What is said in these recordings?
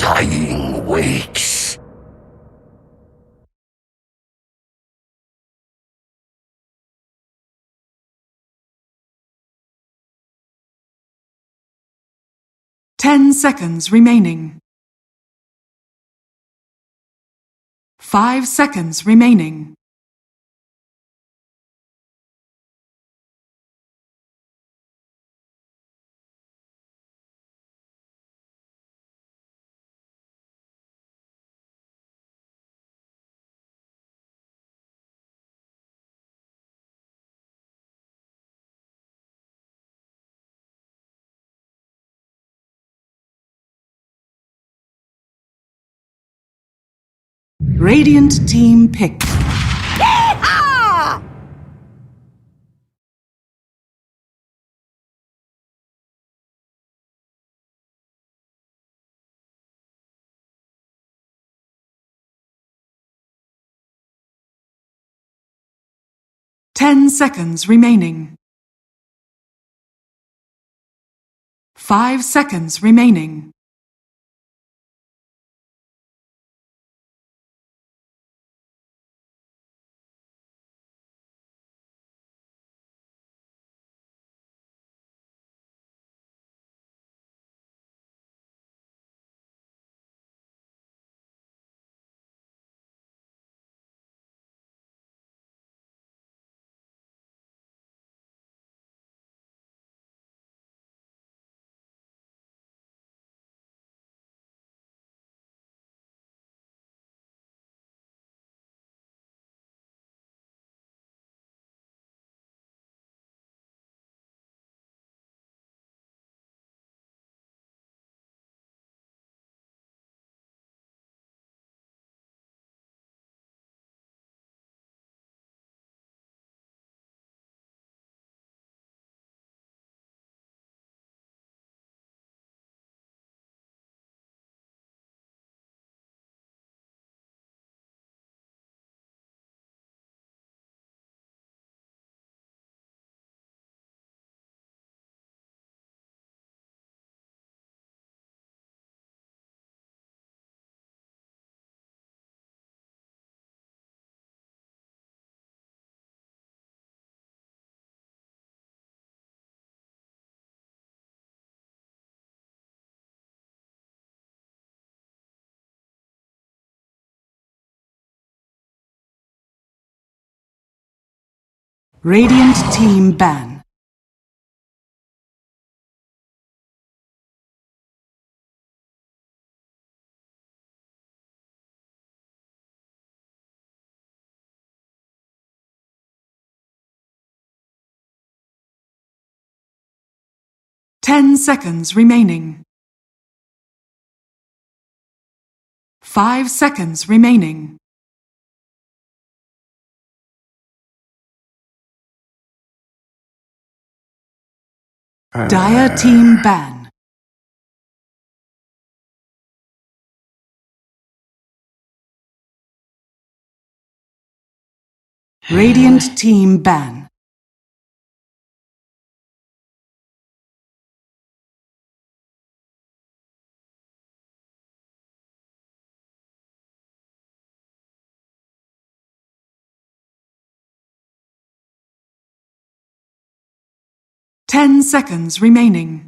dying wakes. Ten seconds remaining. 5 seconds remaining. Radiant team pick. Yeehaw! 10 seconds remaining. 5 seconds remaining. Radiant team ban. Ten seconds remaining. 5 seconds remaining. Dire team ban. Radiant team ban. Ten seconds remaining.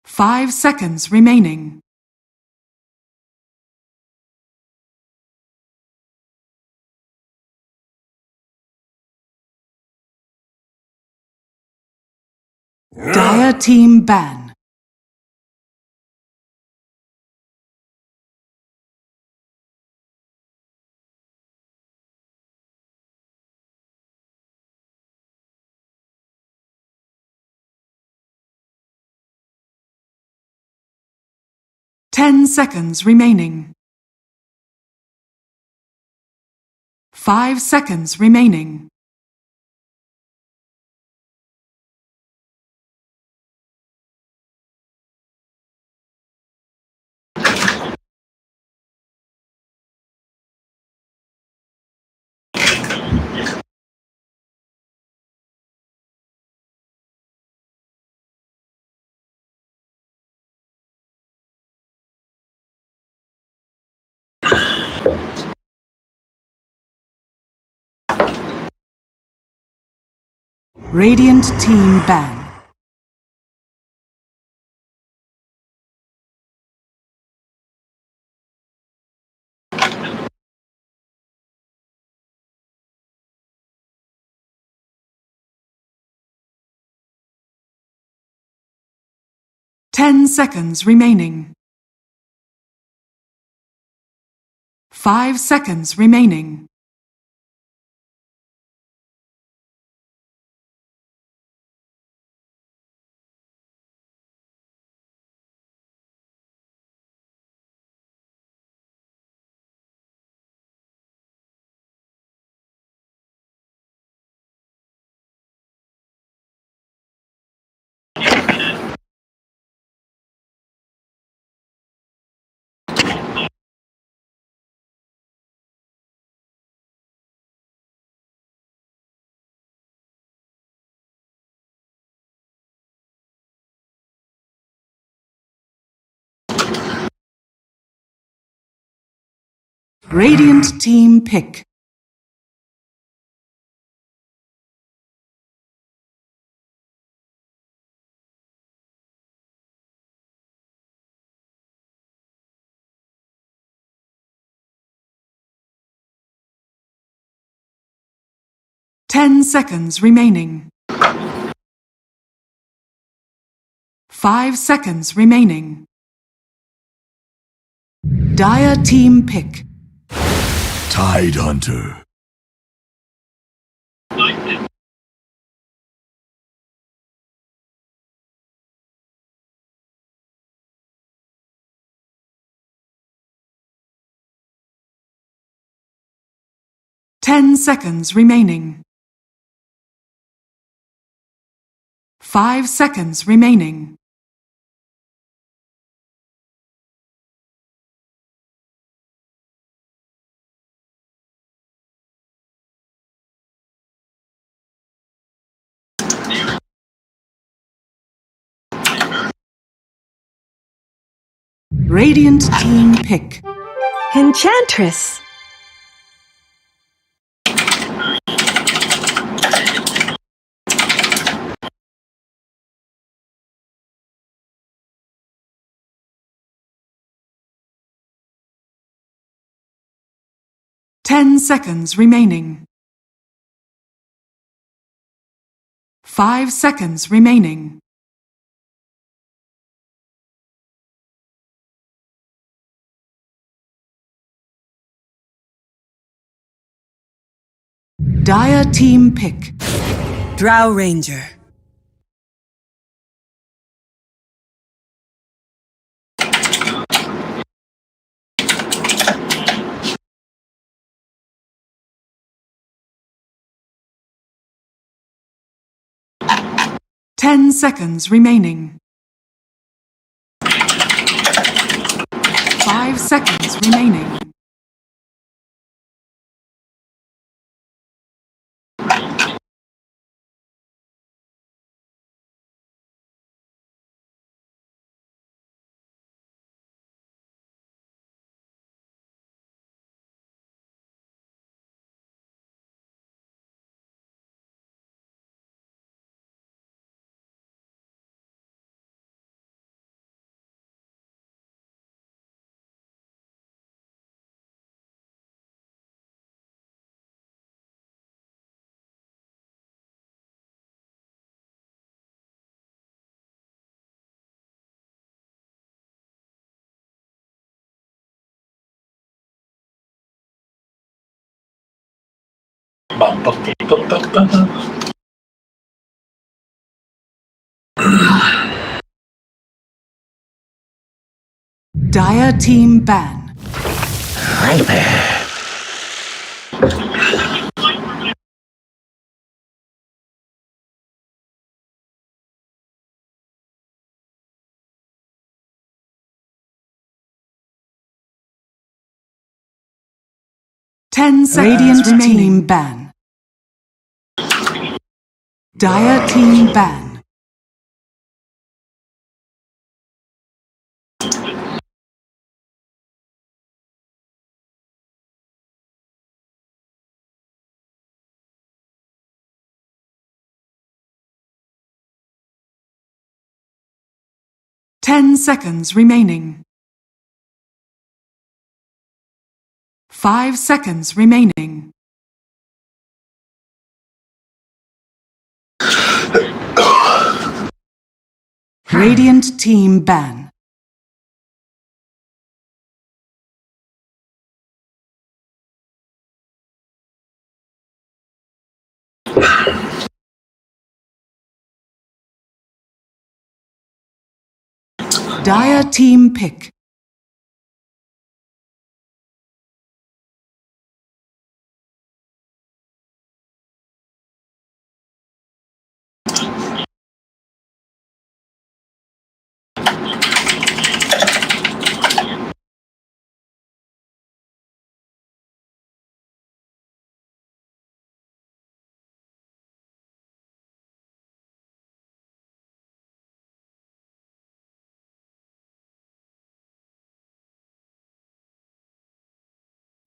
5 seconds remaining. Dire team ban. Ten seconds remaining. 5 seconds remaining. Radiant team ban. Ten seconds remaining. 5 seconds remaining. Radiant team pick. 10 seconds remaining. 5 seconds remaining. Dire team pick. Tide Hunter. Ten seconds remaining. 5 seconds remaining. Radiant team pick. Enchantress. Ten seconds remaining. 5 seconds remaining. Dire team pick. Drow Ranger. Ten seconds remaining. 5 seconds remaining. Dire team ban. Prepare. 10 seconds remaining. Team ban. Dire team ban. 10 seconds remaining. 5 seconds remaining. Radiant team ban. Dire team pick.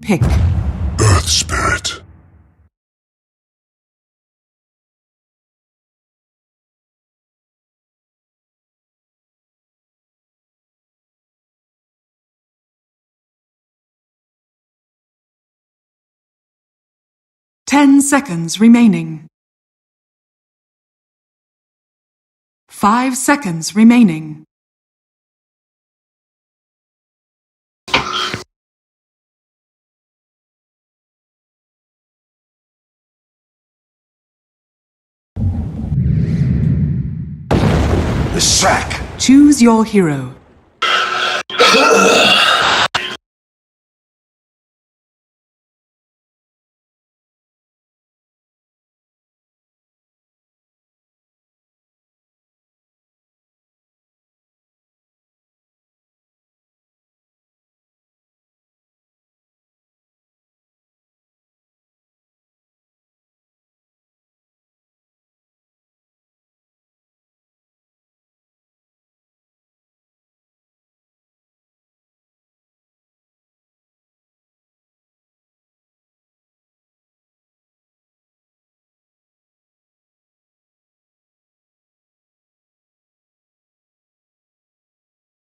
Pick. Earth Spirit. Ten seconds remaining. 5 seconds remaining. The sack. Choose your hero.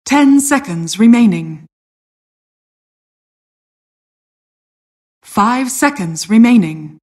Ten seconds remaining. 5 seconds remaining.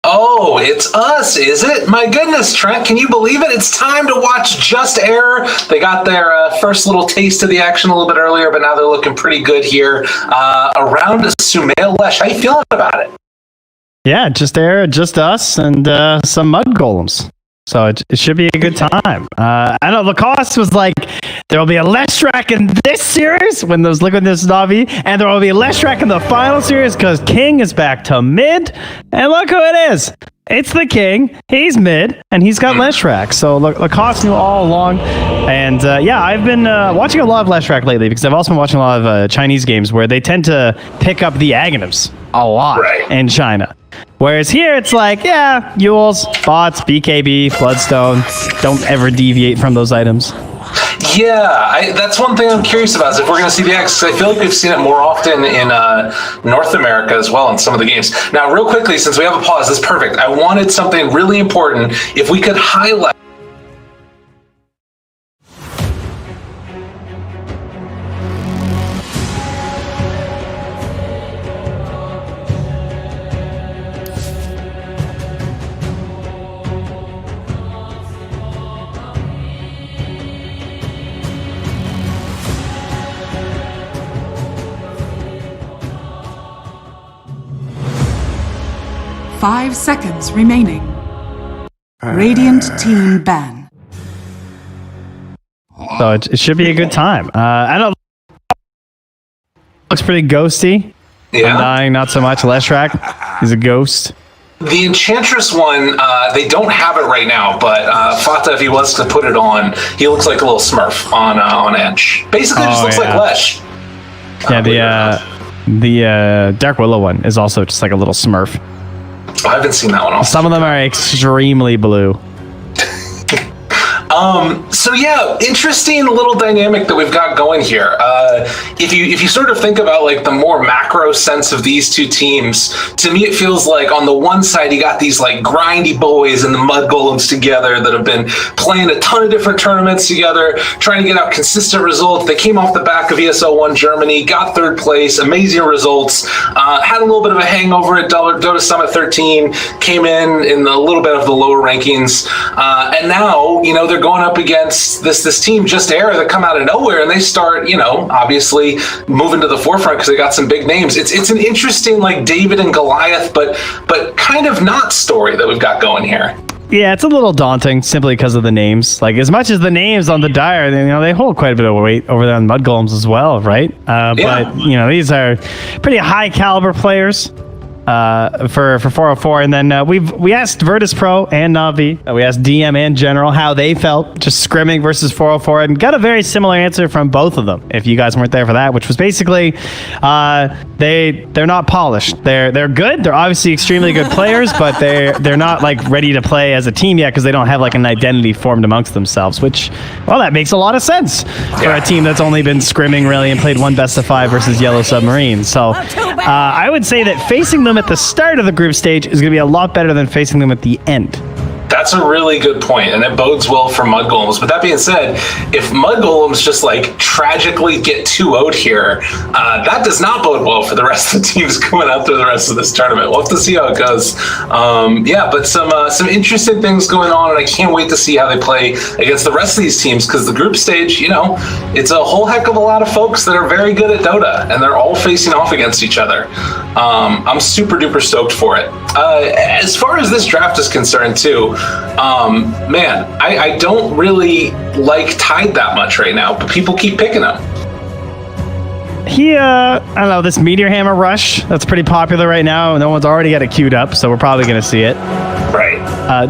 Oh, it's us, is it? My goodness, Trent, can you believe it? It's time to watch Just Air. They got their first little taste of the action a little bit earlier, but now they're looking pretty good here. Around Sumail Lesh, how you feeling about it? Yeah, Just Air, just us, and some Mudgolems. So it should be a good time. I know the cost was like, there will be a Leshrac in this series when those look at this Navi, and there will be a Leshrac in the final series because King is back to mid. And look who it is. It's the King. He's mid, and he's got Leshrac. So Lacoste knew all along. And yeah, I've been watching a lot of Leshrac lately because I've also been watching a lot of Chinese games where they tend to pick up the Aghanims a lot in China. Whereas here, it's like, yeah, Yules, bots, BKB, Bloodstone. Don't ever deviate from those items. Yeah, that's one thing I'm curious about, is if we're going to see the X, because I feel like we've seen it more often in North America as well in some of the games. Now, real quickly, since we have a pause, this is perfect. I wanted something really important. If we could highlight... Five seconds remaining. Radiant team ban. So it should be a good time. I don't looks pretty ghosty. Yeah. Undying, not so much. Leshrac is a ghost. The Enchantress one, they don't have it right now, but Fata, if he was to put it on, he looks like a little Smurf on Edge. Basically, just looks like Lesh. Yeah, the Dark Willow one is also just like a little Smurf. I haven't seen that one. Some of them are extremely blue. So yeah, interesting little dynamic that we've got going here. If you sort of think about like the more macro sense of these two teams, to me it feels like on the one side you got these like grindy boys and the Mudgolems together that have been playing a ton of different tournaments together, trying to get out consistent results. They came off the back of ESL 1 Germany, got third place, amazing results, had a little bit of a hangover at Dota Summit 13, came in a little bit of the lower rankings, and now, you know, they're going up against this team, Just Air, that come out of nowhere, and they start, you know, obviously moving to the forefront because they got some big names. It's an interesting like David and Goliath, but kind of not story that we've got going here. Yeah, it's a little daunting simply because of the names. Like, as much as the names on the Dire, you know, they hold quite a bit of weight over there on Mudgolems as well, right? But, you know, these are pretty high caliber players for 404. And then we asked Virtus Pro and Navi, we asked DM and General how they felt just scrimming versus 404, and got a very similar answer from both of them, if you guys weren't there for that, which was basically they're not polished. They're good. They're obviously extremely good players, but they're not like ready to play as a team yet because they don't have like an identity formed amongst themselves, which, well, that makes a lot of sense for a team that's only been scrimming really and played one best of 5 versus Yellow Submarine. So I would say that facing them at the start of the group stage is going to be a lot better than facing them at the end. That's a really good point, and it bodes well for Mudgolems. But that being said, if Mudgolems just like tragically get 2-0'd here, that does not bode well for the rest of the teams going out through the rest of this tournament. We'll have to see how it goes. Yeah, but some interesting things going on, and I can't wait to see how they play against the rest of these teams, because the group stage, you know, it's a whole heck of a lot of folks that are very good at Dota, and they're all facing off against each other. I'm super duper stoked for it. As far as this draft is concerned too, man, I don't really like Tide that much right now, but people keep picking him. I don't know, this Meteor Hammer rush, that's pretty popular right now. No one's already got it queued up, so we're probably going to see it. Right.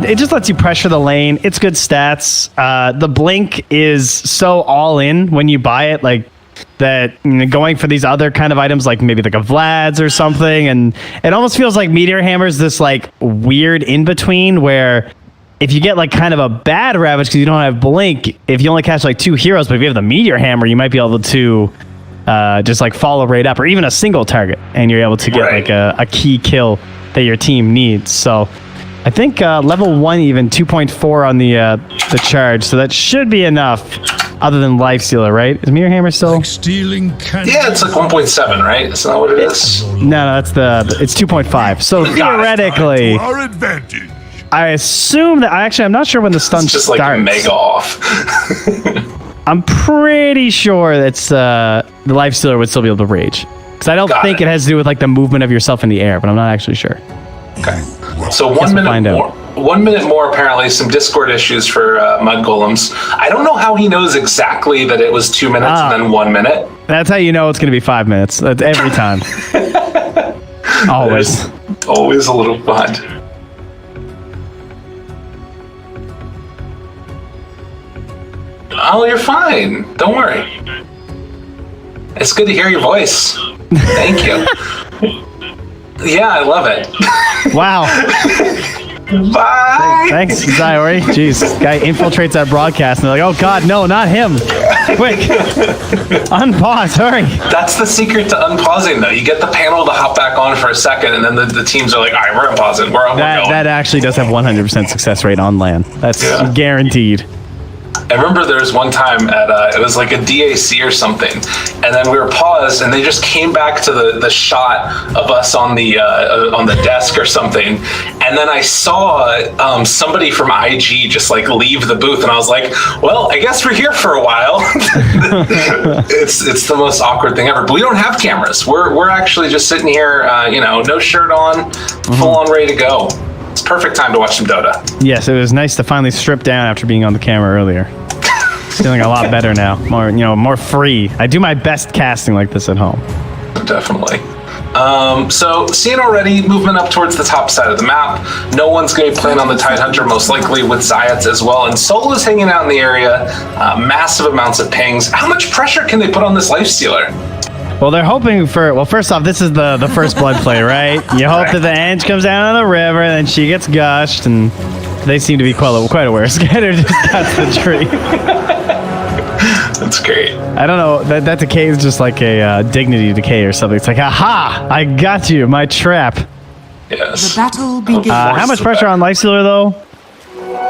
It just lets you pressure the lane. It's good stats. The blink is so all in when you buy it, like that, you know, going for these other kind of items like maybe like a Vlad's or something, and it almost feels like Meteor Hammer's this like weird in between where if you get like kind of a bad Ravage because you don't have blink, if you only catch like 2 heroes, but if you have the Meteor Hammer, you might be able to just like follow right up, or even a single target, and you're able to get like a key kill that your team needs. So I think level 1 even 2.4 on the charge, so that should be enough. Other than Lifestealer, right? Is Meteor Hammer still? Like stealing candy. Yeah, it's like 1.7, right? Isn't that what it is? No, that's it's 2.5. So theoretically, To our advantage. I assume that I'm not sure when the stun It's just starts. like mega off. I'm pretty sure that's the Lifestealer would still be able to rage, because I don't think it has to do with like the movement of yourself in the air, but I'm not actually sure. Okay. So 1 minute more. 1 minute more, apparently, some Discord issues for Mudgolems. I don't know how he knows exactly that it was 2 minutes and then 1 minute. That's how you know it's going to be 5 minutes. That's every time. Always. Always a little fun. Oh, you're fine. Don't worry. It's good to hear your voice. Thank you. Yeah, I love it. Wow. Bye. Thanks, Ziori. Jeez, guy infiltrates our broadcast, and they're like, "Oh God, no, not him! Quick, unpause, hurry!" That's the secret to unpausing, though. You get the panel to hop back on for a second, and then the teams are like, "All right, we're unpausing. We're going." That actually does have 100% success rate on LAN. That's guaranteed. I remember there was one time at it was like a DAC or something, and then we were paused, and they just came back to the shot of us on the desk or something, and then I saw somebody from IG just like leave the booth, and I was like, well, I guess we're here for a while. It's the most awkward thing ever. But we don't have cameras. We're actually just sitting here, no shirt on, full on ready to go. It's perfect time to watch some Dota. Yes, it was nice to finally strip down after being on the camera earlier. Feeling a lot better now. More free. I do my best casting like this at home. Definitely. So seeing already movement up towards the top side of the map. No one's going to be playing on the Tidehunter, most likely with Zayats as well. And Solo's hanging out in the area. Massive amounts of pings. How much pressure can they put on this Lifestealer? Well, they're hoping for... Well, first off, this is the first blood play, right? You hope that the Ange comes down on the river, and then she gets gushed, and they seem to be quite aware. Scatter just cuts the tree. That's great. I don't know. That decay is just like a dignity decay or something. It's like, aha! I got you, my trap. Yes. The battle begins. How much pressure on Lifestealer, though?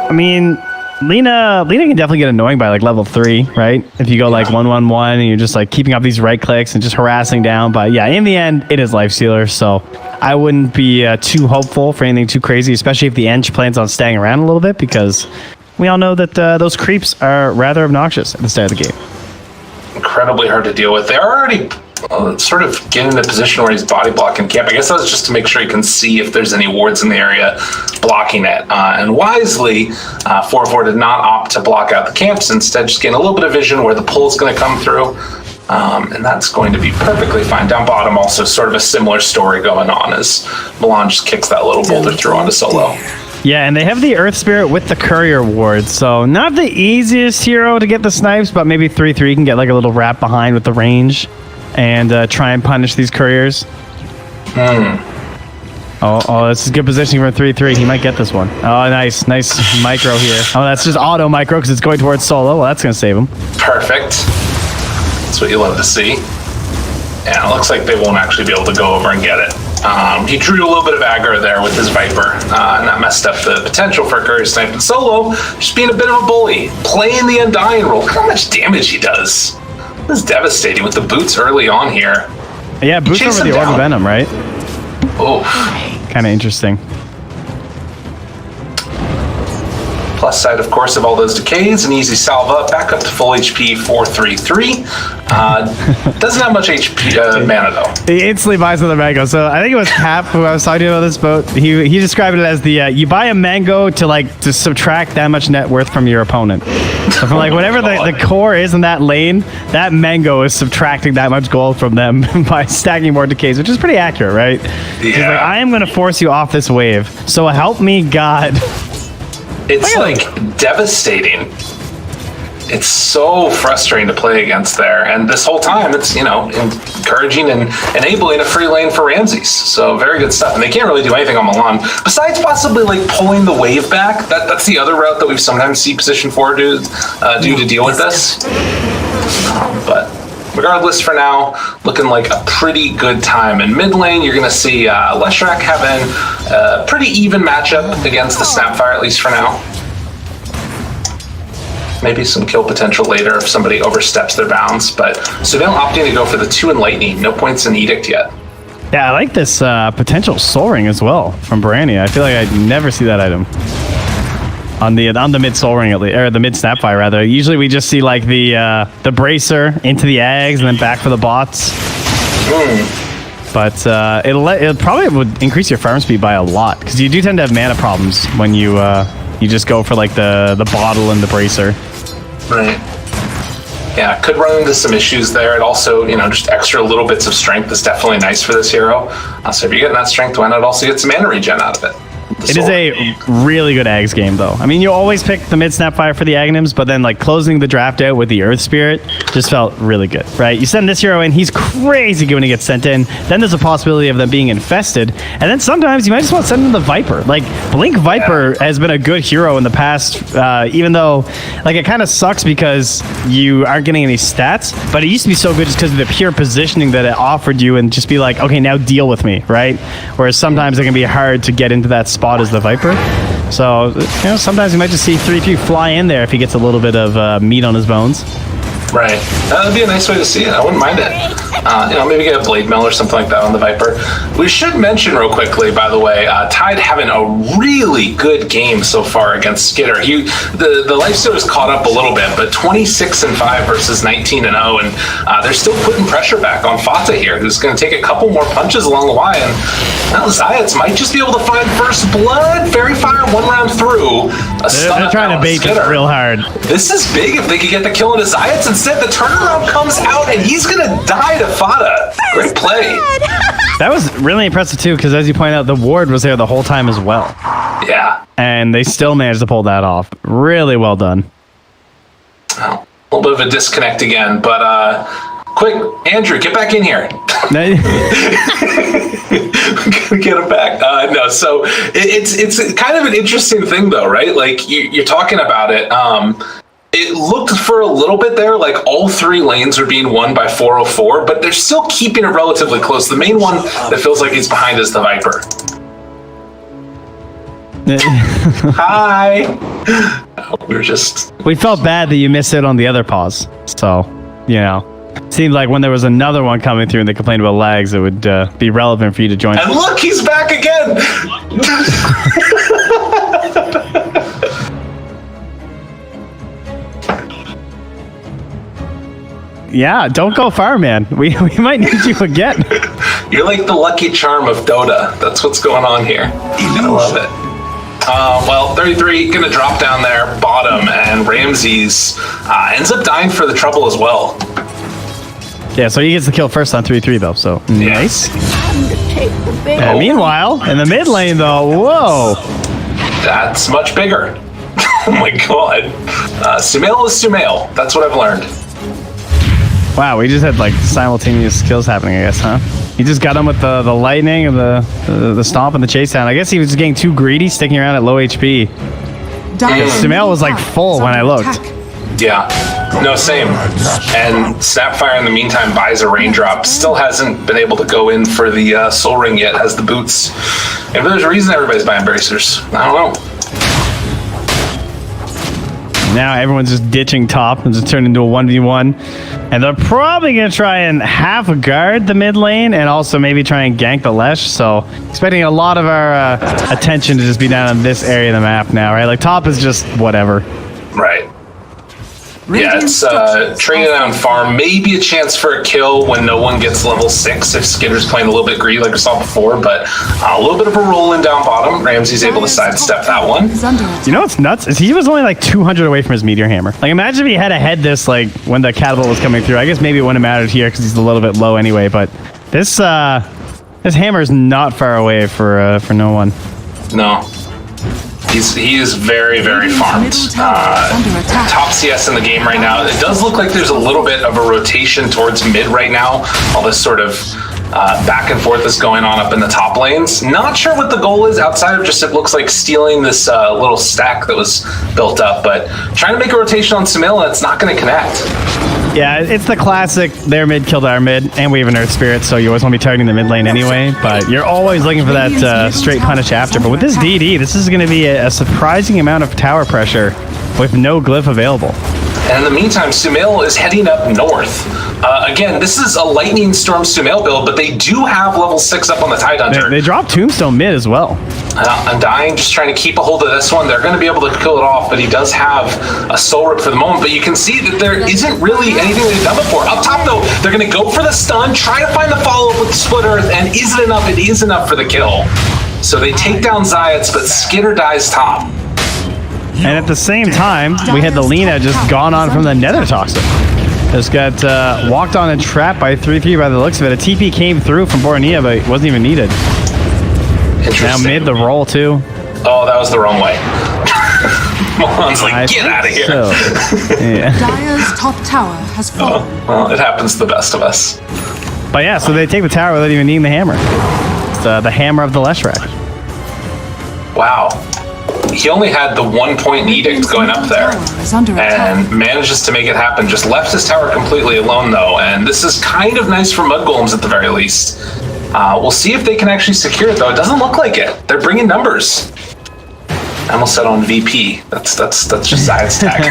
I mean... Lina can definitely get annoying by like level 3, right? If you go like 1-1-1 and you're just like keeping up these right clicks and just harassing down. But yeah, in the end, it is Lifestealer, so I wouldn't be too hopeful for anything too crazy, especially if the Eng plans on staying around a little bit, because we all know that those creeps are rather obnoxious at the start of the game. Incredibly hard to deal with. They're already sort of getting in a position where he's body blocking camp. I guess that was just to make sure he can see if there's any wards in the area blocking it. And wisely, 4-4 did not opt to block out the camps, instead just getting a little bit of vision where the pull is going to come through. And that's going to be perfectly fine. Down bottom, also sort of a similar story going on as Milan just kicks that little boulder through onto Solo. Yeah, and they have the Earth Spirit with the Courier Ward, so not the easiest hero to get the snipes, but maybe 3-3 can get like a little wrap behind with the range and try and punish these Couriers. Oh, this is good positioning for 3-3. He might get this one. Oh, nice micro here. Oh, that's just auto micro because it's going towards Solo. Well, that's going to save him. Perfect. That's what you love to see. And it looks like they won't actually be able to go over and get it. He drew a little bit of aggro there with his Viper, and that messed up the potential for a Courier Snipe. And Solo just being a bit of a bully, playing the Undying role. Look how much damage he does. This is devastating with the boots early on here. Yeah, boots over the Orb of Venom, right? Oh, kind of interesting. Plus side, of course, of all those decays, an easy salve up, back up to full HP, 4-3-3. Doesn't have much HP mana though. He instantly buys another mango. So I think it was Cap who I was talking to about this boat. He described it as the you buy a mango to subtract that much net worth from your opponent. So from like whatever the core is in that lane, that mango is subtracting that much gold from them by stacking more decays, which is pretty accurate, right? Yeah. He's like, I am going to force you off this wave. So help me God. It's like devastating. It's so frustrating to play against there. And this whole time, it's, encouraging and enabling a free lane for Ramzes. So very good stuff. And they can't really do anything on Milan, besides possibly like pulling the wave back. That's the other route that we've sometimes seen position 4 do to deal with this. But regardless, for now, looking like a pretty good time. In mid lane, you're going to see Leshrac having a pretty even matchup against the Snapfire, at least for now. Maybe some kill potential later if somebody oversteps their bounds, but Sumail opting to go for the 2 Enlightening. No points in Edict yet. Yeah, I like this potential Soul Ring as well from Barania. I feel like I never see that item on the mid Soul Ring, at least, or the mid Snapfire rather. Usually we just see like the Bracer into the eggs and then back for the bots. But it probably would increase your farm speed by a lot, because you do tend to have mana problems when you just go for like the bottle and the Bracer. Right. Yeah, could run into some issues there. It also, just extra little bits of strength is definitely nice for this hero. So if you're getting that strength, why not also get some mana regen out of it? It is a really good Ags game, though. I mean, you always pick the mid Snapfire for the Aghanims, but then like closing the draft out with the Earth Spirit just felt really good, right? You send this hero in, he's crazy when he gets sent in. Then there's a possibility of them being infested, and then sometimes you might just want to send in the Viper. Like Blink Viper has been a good hero in the past, even though like it kind of sucks because you aren't getting any stats. But it used to be so good just because of the pure positioning that it offered you, and just be like, okay, now deal with me, right? Whereas sometimes it can be hard to get into that spot as the Viper. So, sometimes you might just see 3-2 fly in there if he gets a little bit of meat on his bones. Right. That'd be a nice way to see it. I wouldn't mind it. Maybe get a Blade Mill or something like that on the Viper. We should mention real quickly, by the way, Tide having a really good game so far against Skitter. The Lifestealer's caught up a little bit, but 26-5 versus 19-0, and they're still putting pressure back on Fata here, who's going to take a couple more punches along the way, and Zayats might just be able to find first blood. Fairy Fire 1 round through. They're trying to bait this real hard. This is big if they could get the kill into Zayats and instead, the turnaround comes out, and he's going to die to Fada. Great play. That was really impressive, too, because as you point out, the ward was there the whole time as well. Yeah. And they still managed to pull that off. Really well done. Oh, a little bit of a disconnect again, but quick, Andrew, get back in here. Get him back. No, so it's kind of an interesting thing, though, right? Like, you're talking about it. It looked for a little bit there like all three lanes are being won by 404, but they're still keeping it relatively close. The main one that feels like he's behind is the Viper. Hi. We felt bad that you missed it on the other pause. So, you know, seemed like when there was another one coming through and they complained about lags, it would be relevant for you to join. And look, he's back again. Yeah, don't go far, man. We might need you again. You're like the Lucky Charm of Dota. That's what's going on here. I love it. Well, 33 gonna drop down there, bottom, and Ramzes ends up dying for the trouble as well. Yeah, so he gets the kill first on 3-3 though, so nice. And meanwhile, in the mid lane though, whoa. That's much bigger. Oh my god. Sumail is Sumail. That's what I've learned. Wow, we just had like simultaneous kills happening, I guess, huh? He just got him with the lightning and the stomp and the chase down. I guess he was just getting too greedy, sticking around at low HP. Sumail was like full when I looked. Yeah, no, same. And Snapfire in the meantime buys a raindrop. Still hasn't been able to go in for the soul ring yet, has the boots. Maybe there's a reason everybody's buying bracers. I don't know. Now everyone's just ditching top and just turning into a 1v1. And they're probably going to try and half guard the mid lane and also maybe try and gank the Lesh. So expecting a lot of our attention to just be down in this area of the map now, right? Like top is just whatever. Right. Yeah, it's trading down farm. Maybe a chance for a kill when no one gets level 6 if Skitter's playing a little bit greedy like we saw before, but a little bit of a roll in down bottom. Ramsey's able to sidestep that one. You know what's nuts? Is he was only like 200 away from his meteor hammer. Like imagine if he had a head this like when the catapult was coming through. I guess maybe it wouldn't have mattered here because he's a little bit low anyway, but this hammer is not far away for no one. No. He is very, very farmed. Top CS in the game right now. It does look like there's a little bit of a rotation towards mid right now. All this sort of back and forth is going on up in the top lanes. Not sure what the goal is outside of just it looks like stealing this little stack that was built up, but trying to make a rotation on Sumail and it's not going to connect. Yeah, it's the classic, their mid killed our mid, and we have an Earth Spirit, so you always want to be targeting the mid lane anyway, but you're always looking for that straight punish after. But with this DD, this is going to be a surprising amount of tower pressure with no glyph available. And in the meantime, Sumail is heading up north. Again, this is a Lightning Storm Sumail build, but they do have level 6 up on the Tidehunter. They dropped Tombstone mid as well. Undying, just trying to keep a hold of this one. They're going to be able to kill it off, but he does have a soul rip for the moment. But you can see that there isn't really anything they've done before. Up top, though, they're going to go for the stun, try to find the follow-up with the Split Earth, and is it enough? It is enough for the kill. So they take down Zayats, but Skitter dies top. And at the same time, we had the Lina just gone on from the Nether Toxic. Just got walked on and trapped by 3-3 by the looks of it. A TP came through from Bornea, but it wasn't even needed. Now mid the roll too. Oh, that was the wrong way. Mon's like, get out of here. So. Yeah. Dire's top tower has fallen. Oh, well, it happens to the best of us. But yeah, so they take the tower without even needing the hammer. It's the hammer of the Leshrac. Wow. He only had the 1 point edict going up there and manages to make it happen. Just left his tower completely alone though, and this is kind of nice for Mudgolems at the very least. We'll see if they can actually secure it though. It doesn't look like it. They're bringing numbers. I almost said on VP. That's just Zayat's tag.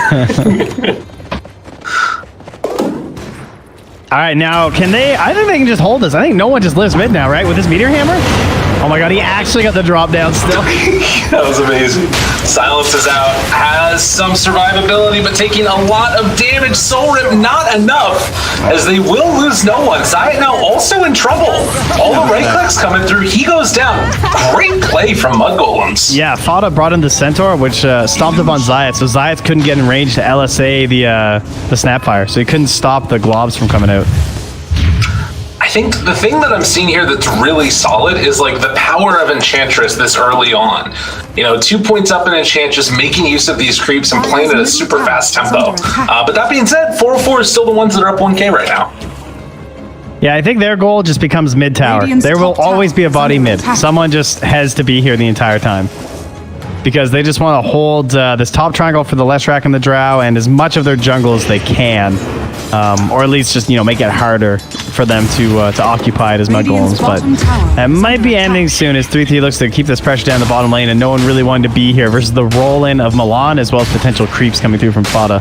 All right, now can they? I think they can just hold this. I think no one just lives mid now, right? With this meteor hammer. Oh my god, he actually got the drop down still. That was amazing. Silence is out, has some survivability, but taking a lot of damage. Soul Rip not enough, as they will lose no one. Zayat now also in trouble. All the right clicks coming through. He goes down. Great play from Mudgolems. Yeah, Fada brought in the Centaur, which stomped up on Zayat, so Zayat couldn't get in range to LSA the Snapfire, so he couldn't stop the globs from coming out. I think the thing that I'm seeing here that's really solid is like the power of Enchantress this early on. You know, 2 points up in Enchantress, making use of these creeps and playing at a super fast tempo. But that being said, 404 is still the ones that are up 1k right now. Yeah, I think their goal just becomes mid tower. There will always be a body mid. Someone just has to be here the entire time. Because they just want to hold this top triangle for the Leshrac and the Drow and as much of their jungle as they can. Or at least just, you know, make it harder for them to occupy it as Mudgolems. But it might be ending soon as 3-3 looks to keep this pressure down the bottom lane and no one really wanted to be here versus the roll-in of Milan as well as potential creeps coming through from Fada.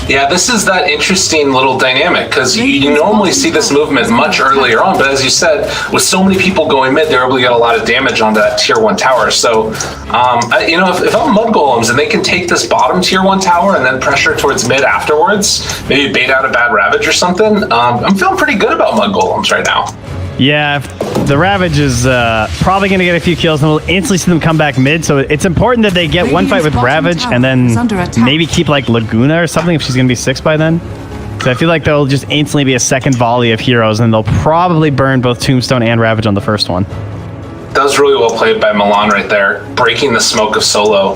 Yeah, this is that interesting little dynamic because you normally see this movement much earlier on, but as you said, with so many people going mid, they're able to get a lot of damage on that tier 1 tower. So, you know, if I'm Mudgolems and they can take this bottom tier 1 tower and then pressure towards mid afterwards, maybe bait out a bad Ravage or something, I'm feeling pretty good about Mudgolems right now. Yeah, the Ravage is probably going to get a few kills and we'll instantly see them come back mid. So it's important that they get one fight with Ravage and then maybe keep like Laguna or something if she's going to be 6 by then. So I feel like there'll just instantly be a second volley of heroes and they'll probably burn both Tombstone and Ravage on the first one. That was really well played by Milan right there, breaking the smoke of Solo.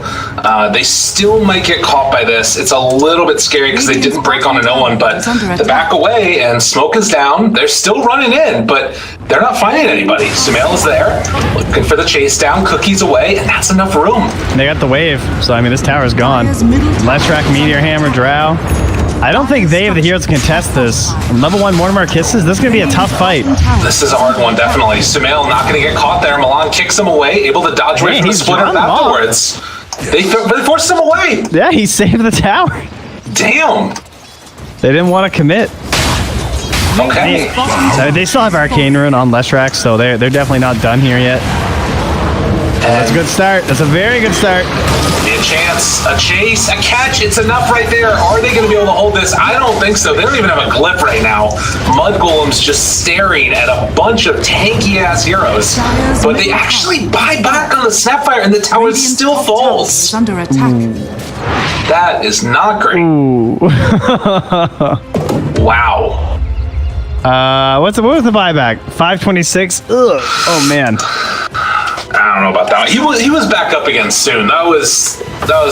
They still might get caught by this. It's a little bit scary because they didn't break onto no one, but they back away and smoke is down. They're still running in, but they're not finding anybody. Sumail is there, looking for the chase down, Cookie's away, and that's enough room. They got the wave, so I mean, this tower's gone. Leshrac, Meteor Hammer, Drow. I don't think they have the heroes to contest this. Level 1 Mortimer Kisses, this is going to be a tough fight. This is a hard one, definitely. Sumail not going to get caught there. Milan kicks him away, able to dodge away from the splitter afterwards. They forced him away. Yeah, he saved the tower. Damn. They didn't want to commit. Okay. They still have Arcane Rune on Leshrac, so they're definitely not done here yet. That's a good start. That's a very good start. A chance, a chase, a catch. It's enough right there. Are they going to be able to hold this? I don't think so. They don't even have a glyph right now. Mudgolems just staring at a bunch of tanky-ass heroes. But they actually buy back on the Snapfire, and the tower still falls. Under attack. That is not great. Wow. What was the buyback? 526. Ugh. Oh man. I don't know about that one. He was back up again soon. That was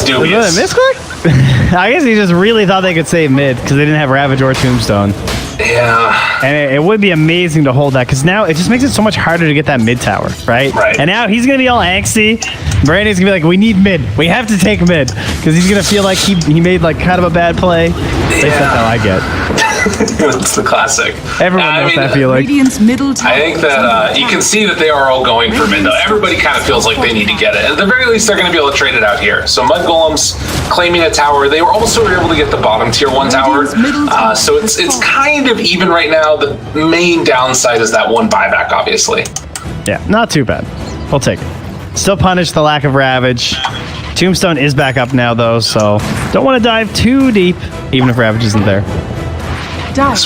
dubious. Was it a misclick? I guess he just really thought they could save mid because they didn't have Ravage or Tombstone. Yeah. And it would be amazing to hold that because now it just makes it so much harder to get that mid tower, right? Right. And now he's going to be all angsty. Brandy's going to be like, we need mid. We have to take mid because he's going to feel like he made like kind of a bad play. At least that's how I get. It's the classic. Everyone knows that feeling. I think that you can see that they are all going for mid, though. Everybody kind of feels like they need to get it. At the very least, they're going to be able to trade it out here. So Mudgolems claiming a tower. They were also able to get the bottom tier 1 tower. So it's kind of even right now. The main downside is that one buyback, obviously. Yeah, not too bad. We'll take it. Still punish the lack of Ravage. Tombstone is back up now, though, so don't want to dive too deep, even if Ravage isn't there.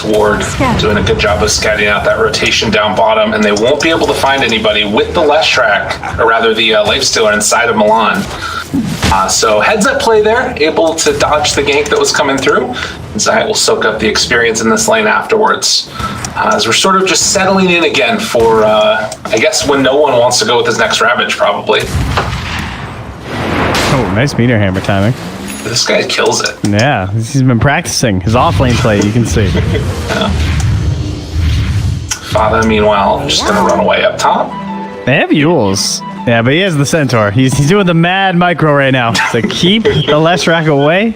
Ward doing a good job of scatting out that rotation down bottom, and they won't be able to find anybody with the Leshrac, or rather the Lifestealer inside of Milan. So heads up play there, able to dodge the gank that was coming through. Zayat will soak up the experience in this lane afterwards. As we're sort of just settling in again for, I guess, when no one wants to go with his next Ravage, probably. Oh, nice Meteor Hammer timing. This guy kills it. Yeah, he's been practicing his off-lane play, you can see. Yeah. Fada, meanwhile, just going to run away up top. They have Yules. Yeah, but he has the Centaur. He's doing the mad micro right now. So keep the Leshrac away.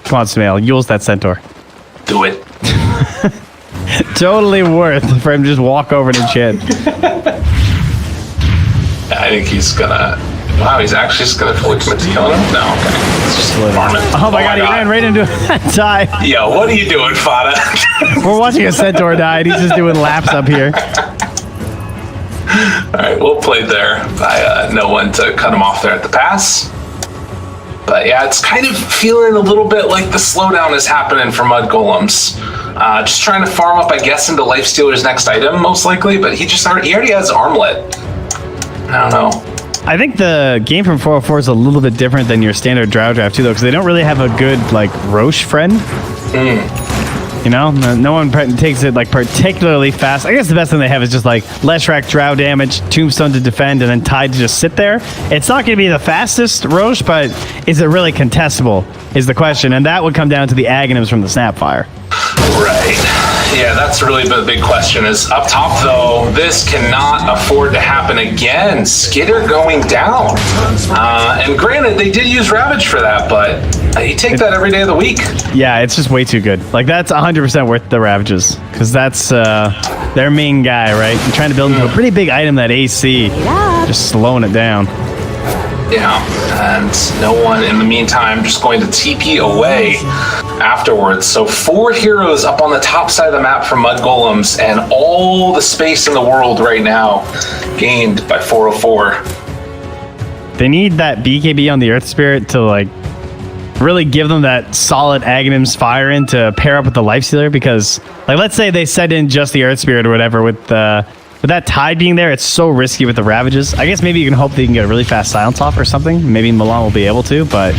Come on, Sumail. Yules that Centaur. Do it. Totally worth for him to just walk over and enchant. I think he's going to... Wow, he's actually just going to fully commit to killing him? No, okay. It's just farm it. Oh my god, he ran right into a tie. Yo, what are you doing, Fada? We're watching a Centaur die, and he's just doing laps up here. All right, well played there by no one to cut him off there at the pass. But yeah, it's kind of feeling a little bit like the slowdown is happening for Mudgolems. Just trying to farm up, I guess, into Lifestealer's next item, most likely, but he already has Armlet. I don't know. I think the game from 404 is a little bit different than your standard Drow draft, too, though, because they don't really have a good, like, Roche friend. You know, no one takes it, like, particularly fast. I guess the best thing they have is just, like, Leshrac Drow damage, Tombstone to defend, and then Tide to just sit there. It's not going to be the fastest Roche, but is it really contestable, is the question. And that would come down to the Aghanims from the Snapfire. Right. Yeah, that's really the big question. Is up top, though, this cannot afford to happen again. Skitter going down. And granted, they did use Ravage for that, but you take that every day of the week. Yeah, it's just way too good. Like, that's 100% worth the Ravages, because that's their main guy, right? You're trying to build into a pretty big item, that AC. Just slowing it down. Yeah, and no one in the meantime just going to TP away afterwards. So 4 heroes up on the top side of the map from Mudgolems, and all the space in the world right now gained by 404. They need that BKB on the Earth Spirit to, like, really give them that solid Aghanims fire in to pair up with the Lifestealer, because, like, let's say they set in just the Earth Spirit or whatever with that Tide being there, it's so risky with the Ravages. I guess maybe you can hope they can get a really fast silence off or something. Maybe Milan will be able to, but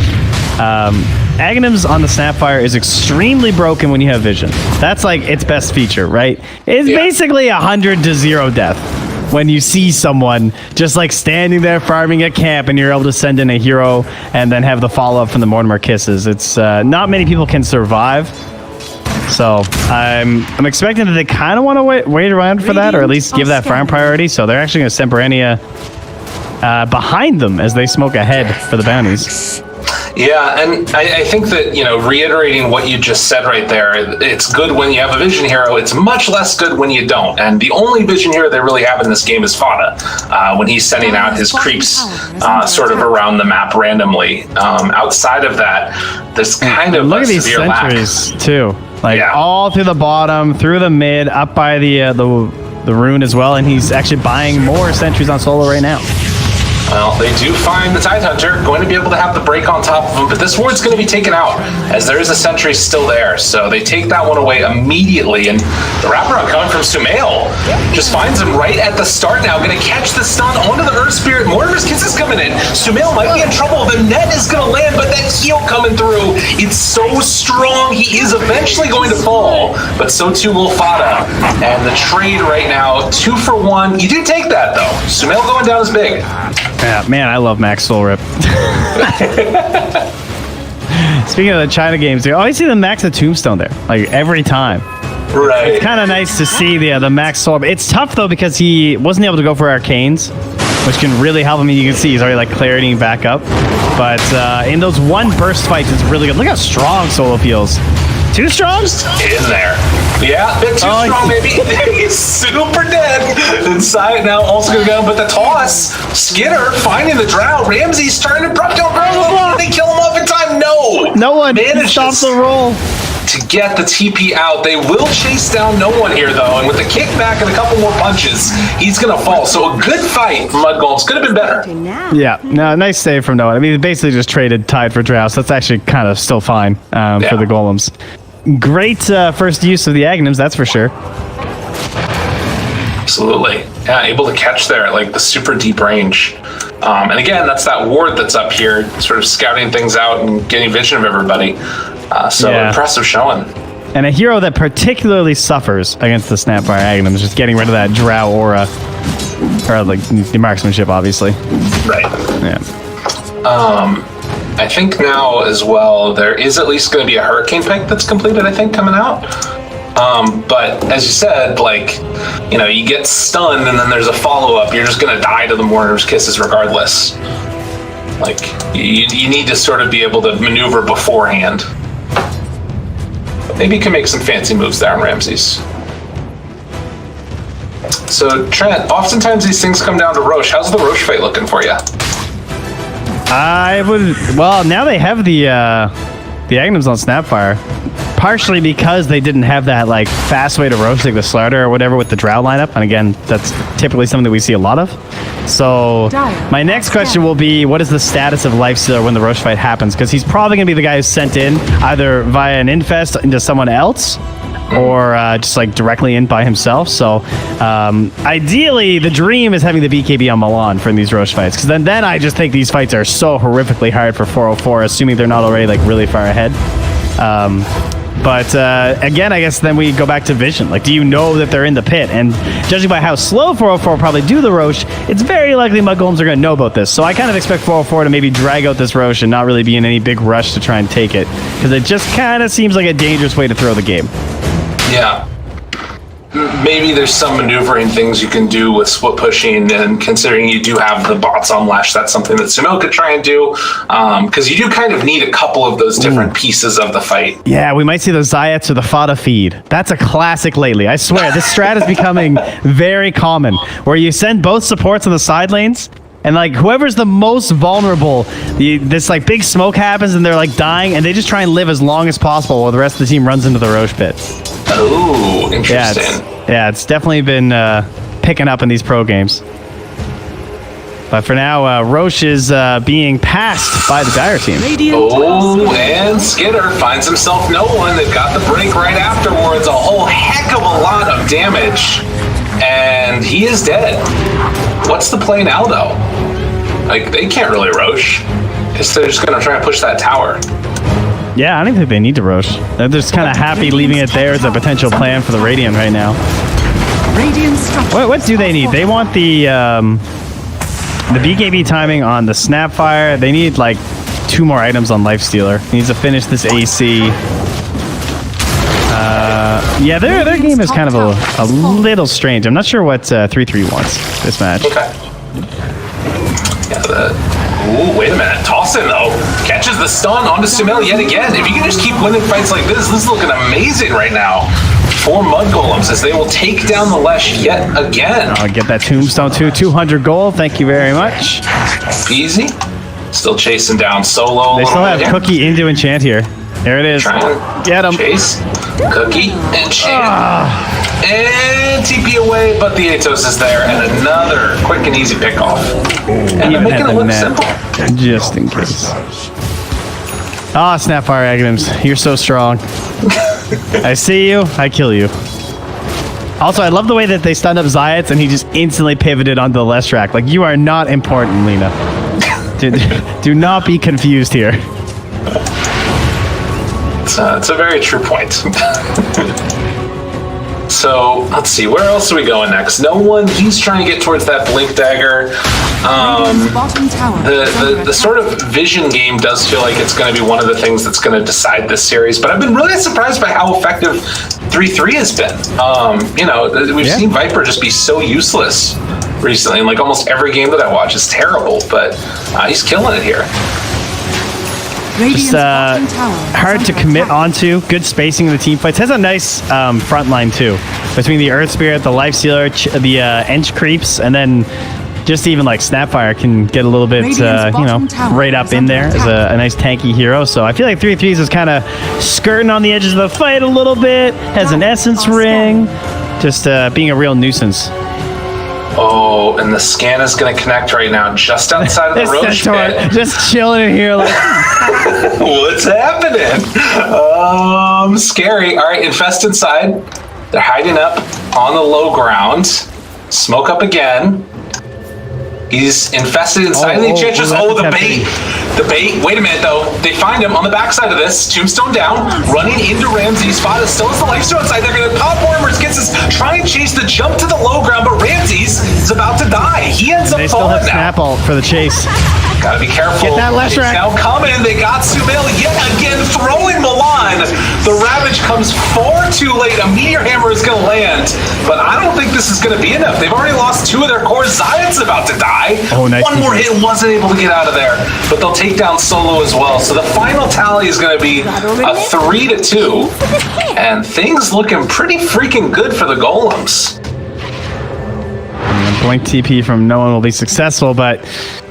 Aghanims on the Snapfire is extremely broken when you have vision. That's like its best feature, right? It's basically 100 to 0 death when you see someone just like standing there farming a camp and you're able to send in a hero and then have the follow-up from the Mortimer Kisses. It's not many people can survive. So I'm expecting that they kind of want to wait around for that, or at least give that farm priority. So they're actually going to send Barania behind them as they smoke ahead for the bounties. Yeah, and I think that, you know, reiterating what you just said right there, it's good when you have a vision hero. It's much less good when you don't. And the only vision hero they really have in this game is Fada, when he's sending out his creeps sort of around the map randomly. Outside of that, there's kind of look at these sentries too. Like all through the bottom, through the mid, up by the rune as well, and he's actually buying more sentries on solo right now. Well, they do find the Tidehunter, going to be able to have the break on top of him, but this ward's going to be taken out, as there is a sentry still there, so they take that one away immediately, and the wraparound coming from Sumail just finds him right at the start now, going to catch the stun onto the Earth Spirit. Mortimer's Kiss is coming in. Sumail might be in trouble. The net is going to land, but that heal coming through, it's so strong, he is eventually going to fall, but so too will Fada, and the trade right now, 2 for 1. You do take that, though. Sumail going down is big. Yeah, man, I love Max Soul Rip. Speaking of the China games, you always see the Max a Tombstone there, like every time. Right. It's kind of nice to see the Max Soul Rip. It's tough though because he wasn't able to go for Arcanes, which can really help him. You can see he's already like claritying back up. But in those one burst fights, it's really good. Look how strong Solo feels. Too strong? Just in there. Yeah, a bit too strong maybe. He's super dead. Inside now also gonna go, but the toss. Skinner finding the Drow. Ramsey's trying to prop down Drow. They kill him off in time. No one manages stop the roll to get the TP out. They will chase down no one here though, and with the kickback and a couple more punches, he's gonna fall. So a good fight from Mudgolems. Could have been better. Yeah, no, nice save from no one. I mean, they basically just traded Tide for Drow, so that's actually kind of still fine for the Golems. Great first use of the Aghanims, that's for sure. Absolutely. Yeah, able to catch there at like the super deep range. And again, that's that ward that's up here, sort of scouting things out and getting vision of everybody. Impressive showing. And a hero that particularly suffers against the Snapfire Aghanims, just getting rid of that Drow aura. Or like the marksmanship, obviously. Right. Yeah. I think now as well, there is at least going to be a Hurricane Pike that's completed, I think, coming out. But as you said, like, you know, you get stunned and then there's a follow-up. You're just going to die to the Mortimer's Kisses regardless. Like, you need to sort of be able to maneuver beforehand. But maybe you can make some fancy moves there on Ramses. So, Trent, oftentimes these things come down to Roche. How's the Roche fight looking for you? Well, now they have the Aghanims on Snapfire. partially because they didn't have that like fast way to roast like the starter or whatever with the Drow lineup. And again, that's typically something that we see a lot of. So my next question will be, what is the status of Lifestealer when the roast fight happens? Because he's probably going to be the guy who's sent in either via an infest into someone else or just like directly in by himself. So ideally, the dream is having the BKB on Milan for these roast fights, because then I just think these fights are so horrifically hard for 404, assuming they're not already like really far ahead. But again, I guess then we go back to vision. Like, do you know that they're in the pit? And judging by how slow 404 probably do the Roche, it's very likely Mudgolems are going to know about this. So I kind of expect 404 to maybe drag out this Roche and not really be in any big rush to try and take it, because it just kind of seems like a dangerous way to throw the game. Yeah. Maybe there's some maneuvering things you can do with split pushing, and considering you do have the bots on Lash, that's something that Sumail could try and do, because you do kind of need a couple of those different pieces of the fight. Yeah, we might see the Zayats or the Fada feed. That's a classic lately. I swear, this strat is becoming very common, where you send both supports on the side lanes, and like whoever's the most vulnerable, this like big smoke happens and they're like dying, and they just try and live as long as possible while the rest of the team runs into the Roche pit. Oh, interesting. Yeah, it's definitely been picking up in these pro games. But for now, Roche is being passed by the Dire team. Oh, and Skitter finds himself no one. They've got the break right afterwards. A whole heck of a lot of damage. And he is dead. What's the play now, though? Like, they can't really Roche. Guess they're just going to try and push that tower. Yeah, I don't think they need to Roche. They're just kind of happy leaving it there as a potential plan for the Radiant right now. What do they need? They want the BKB timing on the Snapfire. They need like 2 more items on Lifestealer. He needs to finish this AC. Yeah, their game is kind of a little strange. I'm not sure what 3-3 wants this match. Okay. Yeah, ooh, wait a minute. Tossin, though, catches the stun onto Sumail yet again. If you can just keep winning fights like this is looking amazing right now for Mudgolems, as they will take down the Lesh yet again. I'll get that tombstone too. 200 gold. Thank you very much. Easy. Still chasing down Solo. They still have Cookie into enchant here. There it is. Get him. Chase. Cookie. Enchant. And TP away, but the Atos is there, and another quick and easy pickoff. And they're making it look simple. Just in case. Ah, Snapfire Aghanim's. You're so strong. I see you, I kill you. Also, I love the way that they stunned up Zayats and he just instantly pivoted onto the Leshrac. Like, you are not important, Lena. Do not be confused here. It's a very true point. So, let's see, where else are we going next? No one, he's trying to get towards that Blink Dagger. The sort of vision game does feel like it's going to be one of the things that's going to decide this series, but I've been really surprised by how effective 3-3 has been. You know, we've seen Viper just be so useless recently, and like almost every game that I watch is terrible, but he's killing it here. Just hard to commit onto. Good spacing in the team fights. Has a nice front line too, between the Earth Spirit, the Lifestealer, the Ench creeps, and then just even like Snapfire can get a little bit, you know, right up in there as a nice tanky hero. So I feel like 3-3 is kind of skirting on the edges of the fight a little bit. Has an Essence Ring, just being a real nuisance. Oh, and the scan is going to connect right now, just outside of the Roche pit. Just chilling in here like... What's happening? Scary. All right, Infest inside. They're hiding up on the low ground. Smoke up again. He's infested inside the Enchantress. The bait. The bait. Wait a minute, though. They find him on the backside of this. Tombstone down. Running into Ramses. Fada still has the Lifesteal inside. They're going to pop Warmers. Gets us. Try and chase the jump to the low ground, but Ramses is about to die. He ends up falling now. They still have Snap Ult for the chase. Gotta be careful. Get that Leshrac. Now coming. They got Sumail yet again throwing Milan. The Ravage comes far too late. A Meteor Hammer is going to land, but I don't think this is going to be enough. They've already lost 2 of their cores. Zayat's about to die. Oh, nice. 1 more hit, wasn't able to get out of there, but they'll take down Solo as well. So the final tally is going to be a 3-2, and things looking pretty freaking good for the Golems. Blink TP from no one will be successful, but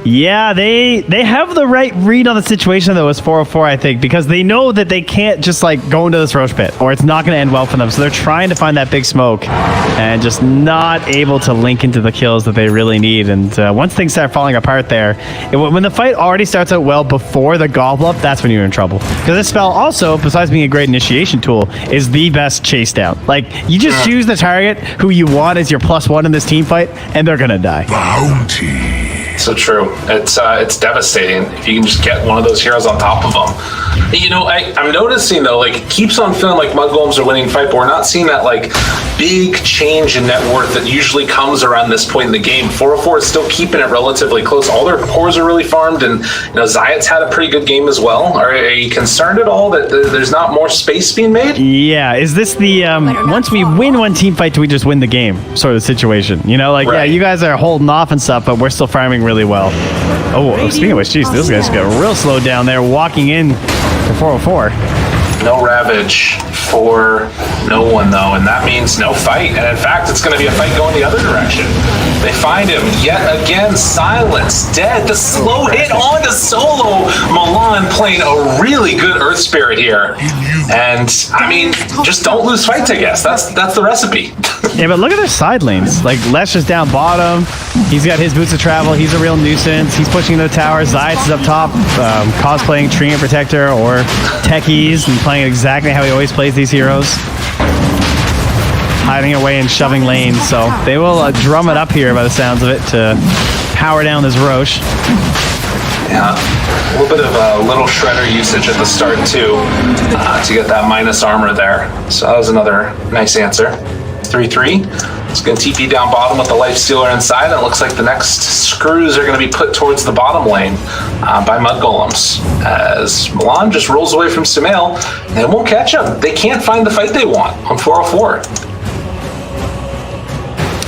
Yeah, they have the right read on the situation though as 404, I think, because they know that they can't just like go into this Roche pit or it's not going to end well for them. So they're trying to find that big smoke and just not able to link into the kills that they really need. And once things start falling apart there, when the fight already starts out well before the gobble up, that's when you're in trouble. Because this spell also, besides being a great initiation tool, is the best chase down. Like, you just choose the target who you want as your +1 in this team fight, and they're going to die. Bounty. So true. It's devastating if you can just get one of those heroes on top of them. You know, I'm noticing though, like, it keeps on feeling like Mudgolems are winning fight, but we're not seeing that like big change in net worth that usually comes around this point in the game. 404 is still keeping it relatively close. All their cores are really farmed, and you know, Zayat's had a pretty good game as well. Are you concerned at all that there's not more space being made? Yeah, is this the once we win one team fight, do we just win the game sort of situation? You know, like, right. Yeah, you guys are holding off and stuff, but we're still farming really well. Oh, speaking of which, geez, those guys got real slow down there walking in for 404. No Ravage for no one, though, and that means no fight. And in fact, it's going to be a fight going the other direction. They find him yet again, silenced, dead. The slow hit on to solo. Milan playing a really good Earth Spirit here. And, I mean, just don't lose fights, I guess. That's the recipe. Yeah, but look at their side lanes. Like, Lesh is down bottom. He's got his boots of travel. He's a real nuisance. He's pushing into the tower. Zayats is up top, cosplaying Treant Protector or Techies and playing exactly how he always plays these heroes. Hiding away and shoving lanes. So they will drum it up here by the sounds of it to power down this Roche. Yeah, a little bit of little shredder usage at the start, too, to get that minus armor there. So that was another nice answer. 3-3. It's going to TP down bottom with the Life Stealer inside, and it looks like the next screws are going to be put towards the bottom lane by Mudgolems, as Milan just rolls away from Sumail, and it won't catch him. They can't find the fight they want on 404.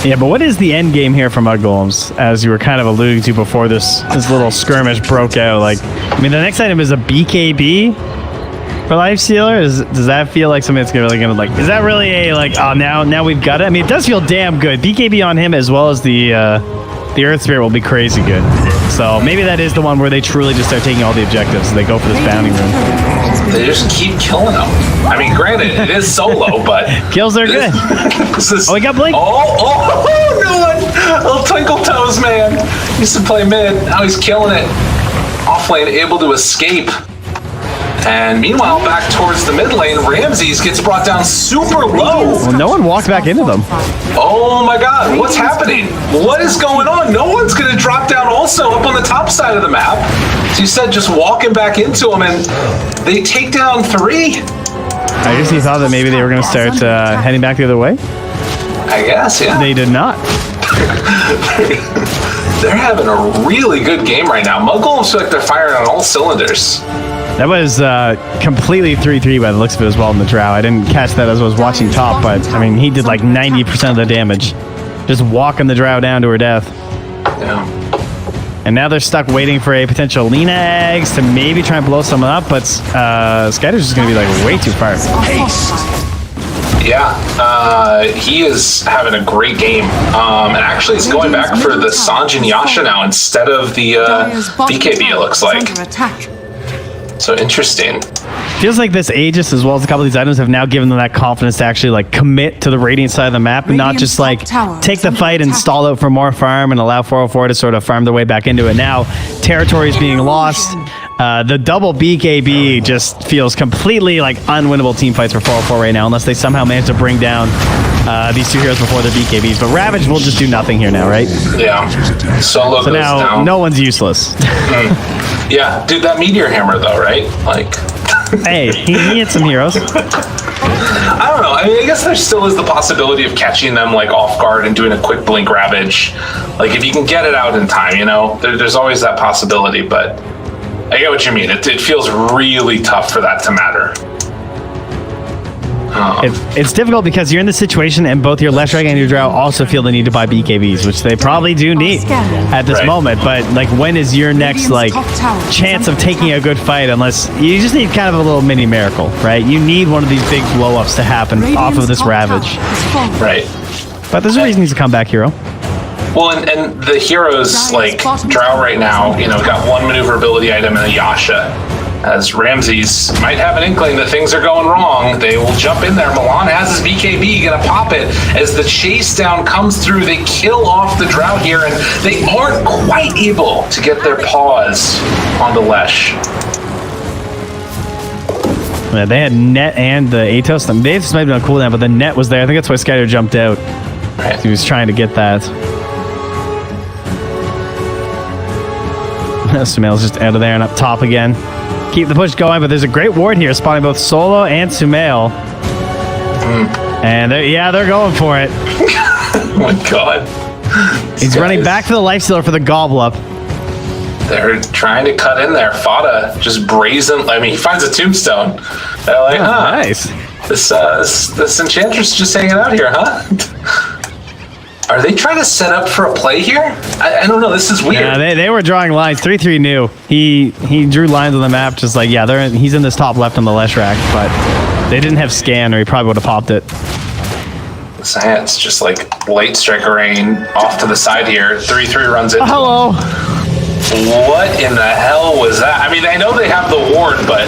Yeah, but what is the end game here for Mudgolems, as you were kind of alluding to before this little skirmish broke out? Like, I mean, the next item is a BKB for Life Stealer. Does that feel like something that's really gonna, like, is that really a, like, oh, now we've got it? I mean, it does feel damn good. BKB on him as well as the Earth Spirit will be crazy good. So maybe that is the one where they truly just start taking all the objectives and they go for this bounty room. They just keep killing them. I mean, granted, it is solo, but kills are good. Oh, we got Blink. Oh, no one. Little Twinkle Toes, man. Used to play mid. Now he's killing it. Off lane, able to escape. And meanwhile, back towards the mid lane, Ramzes gets brought down super low. Well, no one walked back into them. Oh my god, what's happening? What is going on? No one's going to drop down also up on the top side of the map. So you said just walking back into them, and they take down 3. I guess he thought that maybe they were going to start heading back the other way. I guess, yeah. They did not. They're having a really good game right now. Mudgolems feel like they're firing on all cylinders. That was completely 3-3 by the looks of it as well in the drow. I didn't catch that as I was watching top, but I mean, he did like 90% of the damage. Just walking the drow down to her death. Yeah. And now they're stuck waiting for a potential Lina eggs to maybe try and blow someone up, but Skyder's just going to be like way too far. Yeah, he is having a great game. And actually he's going back for the Sanjin Yasha now instead of the BKB, it looks like. So interesting. Feels like this Aegis as well as a couple of these items have now given them that confidence to actually like commit to the Radiant side of the map and not just like take the fight and stall out for more farm and allow 404 to sort of farm their way back into it. Now territory is being lost. The double BKB just feels completely like unwinnable team fights for 404 right now unless they somehow manage to bring down these two heroes before their BKBs. But Ravage will just do nothing here now, right? Yeah. Solo so goes now down. No one's useless. Yeah, dude, that Meteor Hammer though, right? Like, hey, he hit some heroes. I don't know. I mean, I guess there still is the possibility of catching them like off guard and doing a quick blink Ravage. Like, if you can get it out in time, you know, there's always that possibility. But I get what you mean. It feels really tough for that to matter. It's difficult because you're in the situation and both your Leshrag and your Drow also feel the need to buy BKBs, which they probably do need at this moment. But like, when is your next like chance of taking a good fight? Unless you just need kind of a little mini miracle, right? You need one of these big blow ups to happen off of this Ravage, right? But there's a reason he's a comeback hero. Well, and the heroes like Drow right now, got one maneuverability item and a Yasha. As Ramses might have an inkling that things are going wrong, they will jump in there. Milan has his BKB, gonna pop it. As the chase down comes through, they kill off the Drow here, and they aren't quite able to get their paws on the Lesh. Yeah, they had net and the Atos. The Atos might have been on cooldown, but the net was there. I think that's why Skyler jumped out. Right. He was trying to get that. Sumail's just out of there and up top again. Keep the push going, but there's a great ward here spawning both Solo and Sumail. And they're going for it. Oh my god. He's running back for the lifestealer for the gobble up. They're trying to cut in there. Fada just brazen. I mean, he finds a tombstone. They're like, Nice. This Enchantress just hanging out here, huh? Are they trying to set up for a play here? I don't know. This is weird. Yeah, they were drawing lines. 3-3 knew. He drew lines on the map, just like, he's in this top left on the Lesh rack, but they didn't have scan, or he probably would have popped it. It's just like late striker rain off to the side here. 3-3 runs into Hello. What in the hell was that? I mean, I know they have the ward, but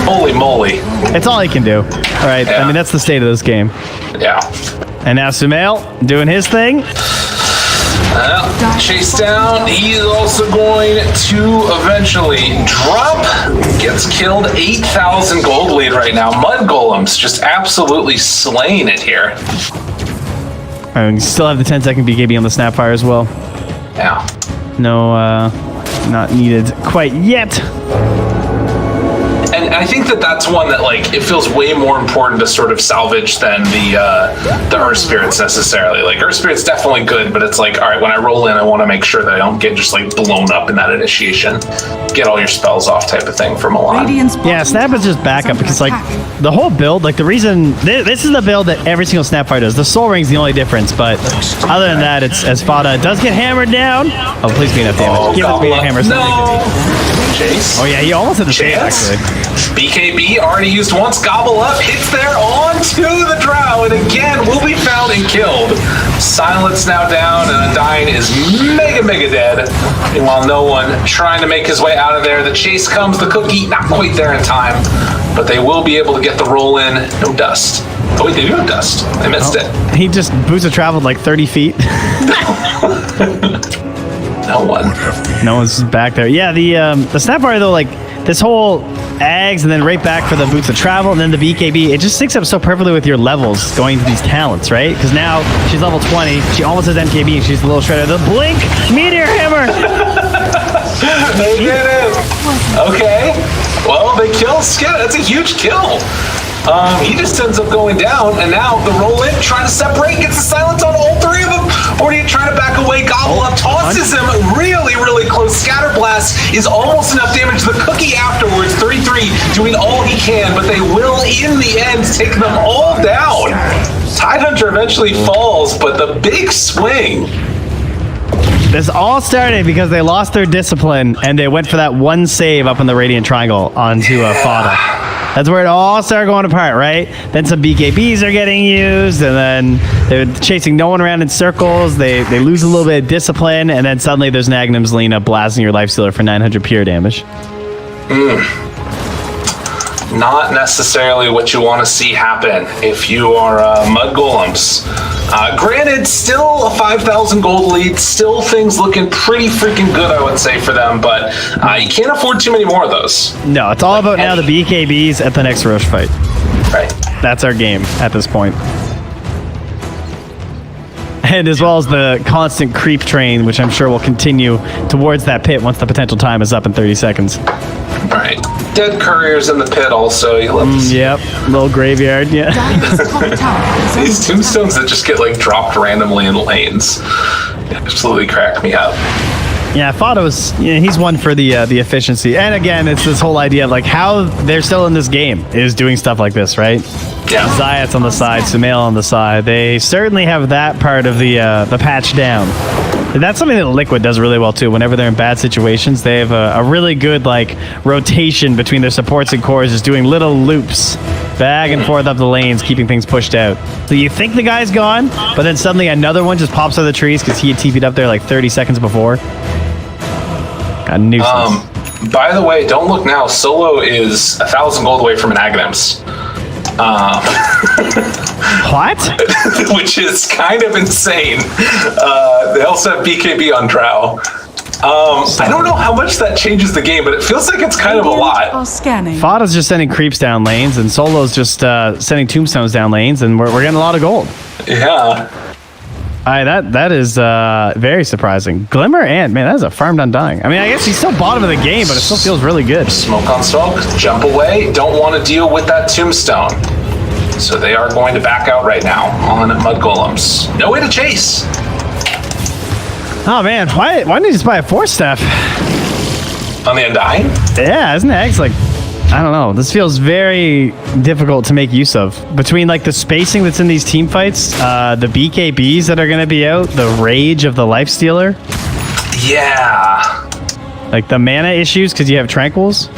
holy moly. It's all he can do. All right. Yeah. I mean, that's the state of this game. Yeah. And now Sumail doing his thing. Chase down. He is also going to eventually drop. Gets killed. 8,000 gold lead right now. Mudgolems just absolutely slaying it here. And you still have the 10-second BKB on the Snapfire as well. Yeah. No, not needed quite yet. And I think that's one that, like, it feels way more important to sort of salvage than the Earth Spirits necessarily. Like, Earth Spirit's definitely good, but it's like, all right, when I roll in, I want to make sure that I don't get just, like, blown up in that initiation. Get all your spells off type of thing for Milan. Yeah, Snap is just backup because, like, the whole build, like, the reason... This is the build that every single Snapfire does. The Soul Ring's the only difference, but other than that, it's as Fada does get hammered down. Oh, please be enough damage. Give us me a hammer. No! Chase. Oh, yeah, he almost hit the save, actually. BKB already used once. Gobble up, hits there onto the Drow, and again will be found and killed. Silence now down, and Undying is mega dead. Meanwhile, no one trying to make his way out of there. The chase comes, the cookie not quite there in time, but they will be able to get the roll in. No dust. Oh wait, they do have dust. I missed it. He just boots have traveled like 30 feet. No one. No one's back there. Yeah, the Snapfire though, like this whole Ags and then right back for the Boots of Travel and then the BKB, it just syncs up so perfectly with your levels going to these talents, right? Because now she's level 20, she almost has MKB and she's a little shredder. The Blink Meteor Hammer! They did it! Okay. Well, they kill Skid. That's a huge kill. He just ends up going down, and now the roll in, trying to separate, gets the silence on all three of them. Or do you try to back away? Gobble up, tosses him really close. Scatterblast is almost enough damage. The cookie afterwards, 3-3, doing all he can, but they will, in the end, take them all down. Tidehunter eventually falls, but the big swing. This all started because they lost their discipline and they went for that one save up in the Radiant Triangle onto Fada. That's where it all started going apart, right? Then some BKBs are getting used, and then they're chasing no one around in circles. They lose a little bit of discipline, and then suddenly there's an Agnum's Lena blasting your Lifestealer for 900 pure damage. Not necessarily what you want to see happen if you are Mudgolems. Granted, still a 5,000 gold lead, still things looking pretty freaking good, I would say, for them, but you can't afford too many more of those. No, it's all about now the BKBs at the next Roche fight. Right. That's our game at this point. And as well as the constant creep train, which I'm sure will continue towards that pit once the potential time is up in 30 seconds. Right. Dead couriers in the pit also. You love to see. Yep. Little graveyard, yeah. These tombstones that just get like dropped randomly in lanes absolutely crack me up. Yeah, Fada was, he's one for the efficiency. And again, it's this whole idea of like how they're still in this game is doing stuff like this, right? Yeah. Zayat's on the side, Sumail on the side. They certainly have that part of the patch down. And that's something that Liquid does really well too. Whenever they're in bad situations, they have a really good like rotation between their supports and cores, just doing little loops. back and forth up the lanes, keeping things pushed out. So you think the guy's gone, but then suddenly another one just pops out of the trees because he had TP'd up there like 30 seconds before. A nuisance. By the way, don't look now. Solo is 1,000 gold away from an Aghanim's. What? Which is kind of insane. They also have BKB on Drow. I don't know how much that changes the game, but it feels like it's kind of a lot. Are scanning. Fada's just sending creeps down lanes, and Solo's just sending tombstones down lanes, and we're getting a lot of gold. Yeah. That is very surprising. Glimmer and man, that is a farmed undying. I mean, I guess he's still bottom of the game, but it still feels really good. Smoke on smoke, jump away. Don't want to deal with that tombstone. So they are going to back out right now on Mudgolems. No way to chase. Oh man, why didn't he just buy a 4-staff? On the Undying? Yeah, isn't Eggs like, I don't know. This feels very difficult to make use of. Between like the spacing that's in these team fights, the BKBs that are going to be out, the rage of the Lifestealer. Yeah. Like the mana issues because you have Tranquils.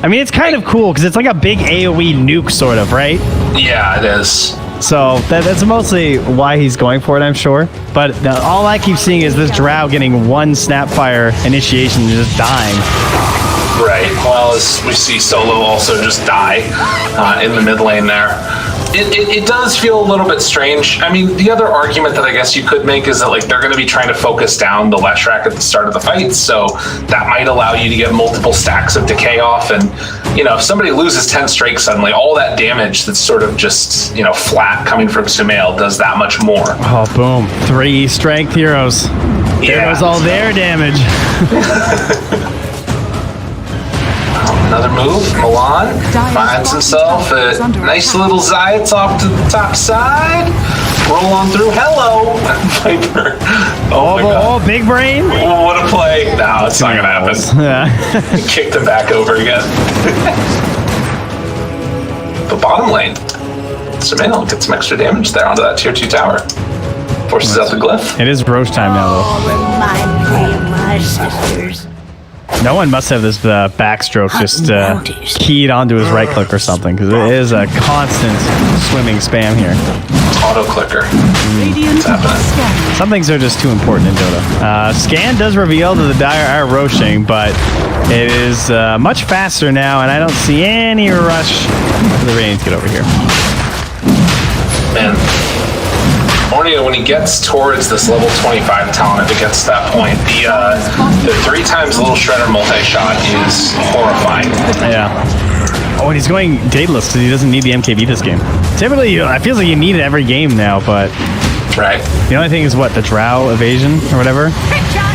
I mean, it's kind of cool because it's like a big AoE nuke sort of, right? Yeah, it is. So that's mostly why he's going for it, I'm sure. But all I keep seeing is this Drow getting one Snapfire initiation and just dying. Right. Well, as we see Solo also just die in the mid lane there. It does feel a little bit strange. I mean, the other argument that I guess you could make is that like they're going to be trying to focus down the Leshrac at the start of the fight, so that might allow you to get multiple stacks of decay off. And you know, if somebody loses 10 strikes suddenly, all that damage that's sort of just flat coming from Sumail does that much more. Oh, boom! 3 strength heroes. There goes all their damage. Another move, Milan finds himself a nice little Zayats off to the top side. Roll on through. Hello, Viper. Oh, big brain. What a play. No, it's not going to happen. Yeah. Kicked him back over again. But bottom lane, Sumail gets some extra damage there onto that tier 2 tower. Forces out the glyph. It is Roche time now, though. Remind me of my sisters. No one must have this backstroke just keyed onto his right click or something, because it is a constant swimming spam here. Auto clicker. Radiant are scanning. Some things are just too important in Dota. Scan does reveal that the Dire are roaching, but it is much faster now, and I don't see any rush for the Radiant to get over here. Man. Orneo, when he gets towards this level 25 talent, if it gets to that point, the 3 times little shredder multi-shot is horrifying. Yeah. Oh, and he's going dateless because he doesn't need the MKB this game. Typically, I feel like you need it every game now, but right. The only thing is what, the Drow evasion or whatever?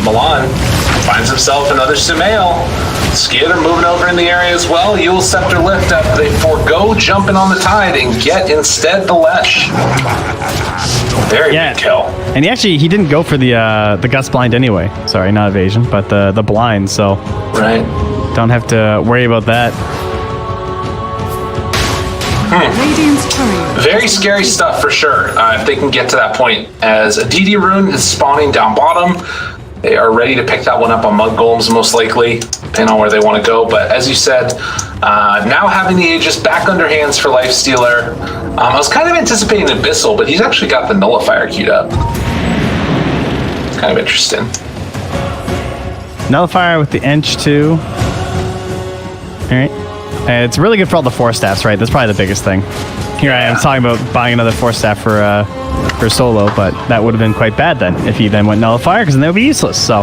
Milan finds himself another Sumail. Skid are moving over in the area as well. Yule Scepter lift up. They forego jumping on the tide and get instead the Lesh. Very big kill. And he didn't go for the Gust Blind anyway. Sorry, not evasion, but the blind. So right, don't have to worry about that. Very scary stuff for sure. If they can get to that point, as a DD rune is spawning down bottom. They are ready to pick that one up on Mudgolems, most likely, depending on where they want to go. But as you said, now having the Aegis back under hands for Lifestealer. I was kind of anticipating Abyssal, but he's actually got the Nullifier queued up. It's kind of interesting. Nullifier with the Ench too. All right. It's really good for all the 4-staffs, right? That's probably the biggest thing. Here I am talking about buying another 4-staff for Solo, but that would have been quite bad then if he then went Nullifier, because then they would be useless. So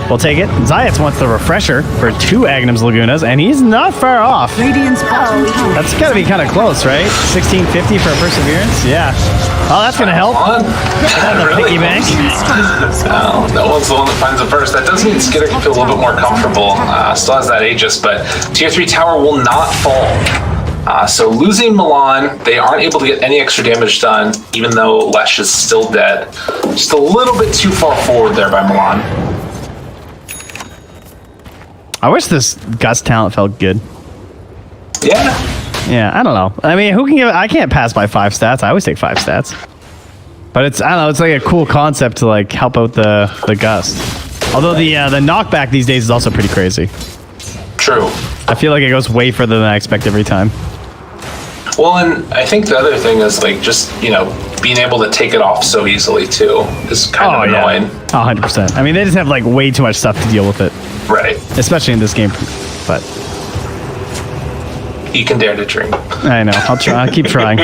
we'll take it. Zayats wants the refresher for 2 Aghanim's Lagunas, and he's not far off. Radiant's bottom tower. That's got to be kind of close, right? 1650 for a Perseverance? Yeah. Oh, that's going to help. Really? Piggy bank. No one's the one that finds it first. That does mean Skidder can feel a little bit more comfortable. Still has that Aegis, but tier 3 tower will not fall. So losing Milan, they aren't able to get any extra damage done, even though Lesh is still dead. Just a little bit too far forward there by Milan. I wish this Gust talent felt good. Yeah. Yeah, I don't know. I mean, who can give it? I can't pass by 5 stats. I always take 5 stats. But it's, I don't know, it's like a cool concept to like help out the Gust. Although the knockback these days is also pretty crazy. True. I feel like it goes way further than I expect every time. Well, and I think the other thing is like just, being able to take it off so easily too is kind of annoying. 100%. I mean, they just have like way too much stuff to deal with it. Right. Especially in this game. But you can dare to dream. I know. I'll try. I'll keep trying.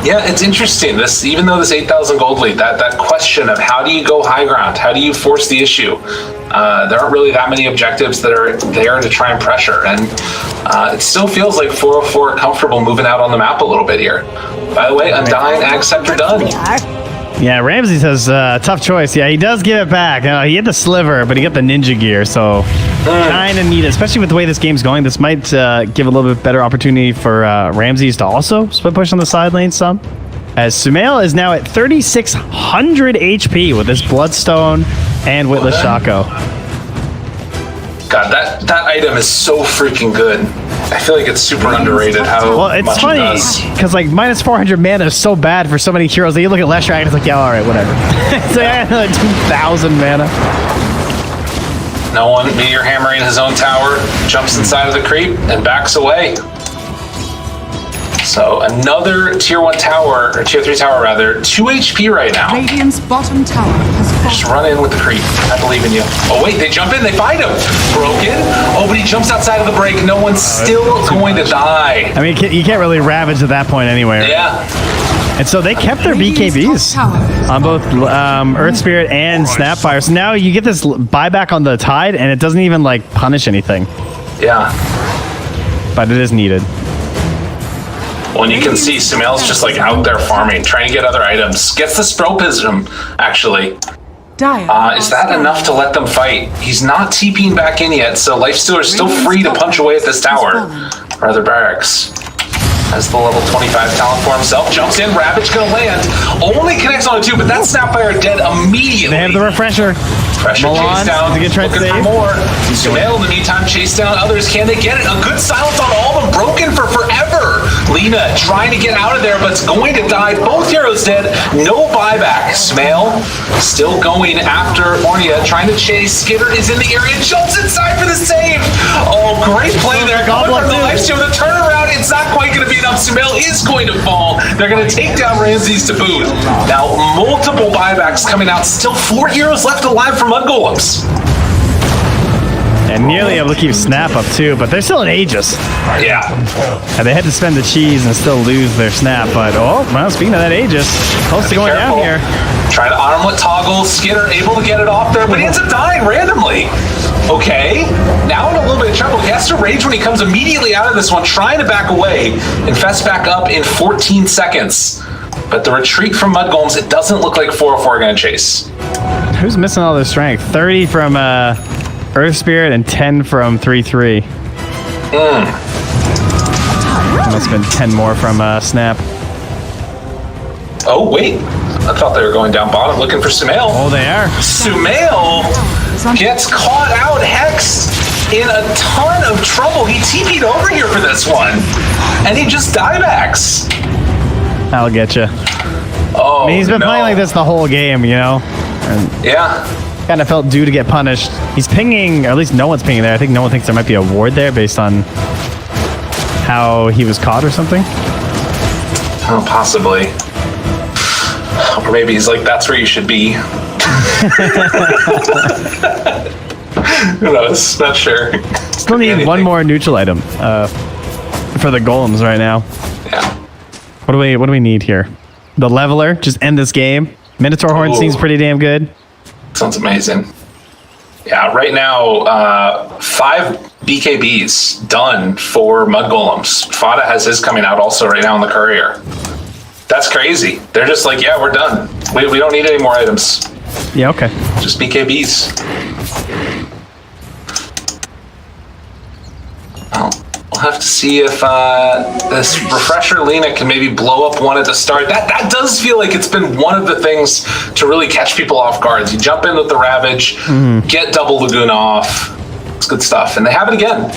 Yeah, it's interesting. Even though this 8,000 gold lead, that question of how do you go high ground? How do you force the issue? There aren't really that many objectives that are there to try and pressure, and it still feels like 404 are comfortable moving out on the map a little bit here. By the way, Undying, Ag Scepter done. They are. Yeah, Ramsey says tough choice. Yeah, he does give it back. He had the sliver, but he got the ninja gear, so kind of neat. Especially with the way this game's going, this might give a little bit better opportunity for Ramses to also split push on the side lane some. As Sumail is now at 3,600 HP with this Bloodstone and Witless Shaco. God, that item is so freaking good. I feel like it's super underrated how well, it's much funny, it does. because like minus 400 mana is so bad for so many heroes that you look at Leshrac and it's like, yeah, all right, whatever. So yeah, like 2,000 mana. No one, Meteor hammering his own tower, jumps inside of the creep and backs away. So another tier 1 tower, or tier 3 tower rather, 2 HP right now. Radiant's bottom tower has Just fallen. run in with the creep. I believe in you. Oh wait, they jump in, they find him. Broken. Oh, but he jumps outside of the break. No one's still going to die. I mean, you can't really ravage at that point anywhere. Yeah. And so they kept their BKBs on both Earth Spirit and Snapfire. So now you get this buyback on the Tide, and it doesn't even like punish anything. Yeah. But it is needed. Well, and you can see Sumail's just like out there farming, trying to get other items. Gets the Spropism, actually. Is that enough to let them fight? He's not TPing back in yet, so Lifestealer's still free to punch away at this tower. Rather barracks. Has the level 25 talent for himself. Jumps in, Ravage gonna land. Only connects on a 2, but that Snapfire dead immediately. They have the refresher. Pressure Milan, chase down, is he gonna try to looking for save? more. Sumail in the meantime chase down others. Can they get it? A good silence on all of them, broken for forever. Lina trying to get out of there, but it's going to die. Both heroes dead, no buyback. Sumail still going after Ornia, trying to chase. Skitter is in the area, jumps inside for the save. Oh, great play there. Going for the lifesteal, the turnaround, it's not quite going to be enough. Sumail is going to fall. They're going to take down Ramses to boot. Now, multiple buybacks coming out. Still 4 heroes left alive for Mudgolems. And nearly able to keep Snap up too, but they're still in Aegis. Yeah. And they had to spend the cheese and still lose their Snap, but well, speaking of that Aegis, close to going down here. Trying to armlet toggle, Skitter able to get it off there, but he ends up dying randomly. Okay, now in a little bit of trouble. He has to rage when he comes immediately out of this one, trying to back away. Infest back up in 14 seconds. But the retreat from Mudgolems, it doesn't look like 404 are going to chase. Who's missing all their strength? 30 from Earth Spirit and 10 from 3-3. Must have been 10 more from Snap. Oh, wait. I thought they were going down bottom looking for Sumail. Oh, they are. Sumail gets caught out. Hex in a ton of trouble. He TP'd over here for this one. And he just diebacks. I'll get you. Oh, I mean, he's been playing like this the whole game, you know? And yeah. kind of felt due to get punished. He's pinging, or at least no one's pinging there. I think no one thinks there might be a ward there based on how he was caught or something. Oh, possibly. Or maybe he's like, that's where you should be. Who knows? Not sure. Still need one more neutral item for the golems right now. Yeah. What do we need here? The leveler, just end this game. Minotaur Horn seems pretty damn good. Sounds amazing. Yeah, right now, 5 BKBs done for Mudgolems. Fada has his coming out also right now in the courier. That's crazy. They're just like, yeah, we're done. We don't need any more items. Yeah, okay. Just BKBs. Well, we'll have to see if this refresher Lina can maybe blow up one at the start. That does feel like it's been one of the things to really catch people off guard. You jump in with the Ravage, get double Lagoon off. It's good stuff. And they have it again.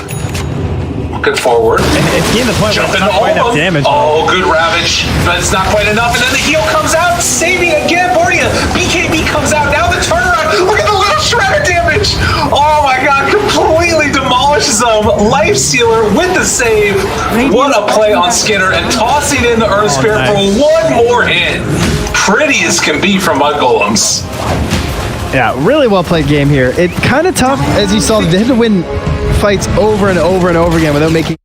Looking forward. It's getting the point where it's not quite enough damage. Oh, good Ravage. But it's not quite enough. And then the heal comes out. Saving again. Bordia. BKB comes out. Now the turnaround. Look at the little shredder damage. Oh my god. Completely demolished pushes him. Life Stealer with the save. What a play on Skinner, and tossing in the Earth Spirit for one more hit. Pretty as can be from Mudgolems. Yeah, really well played game here. It kind of tough, as you saw, they had to win fights over and over and over again without making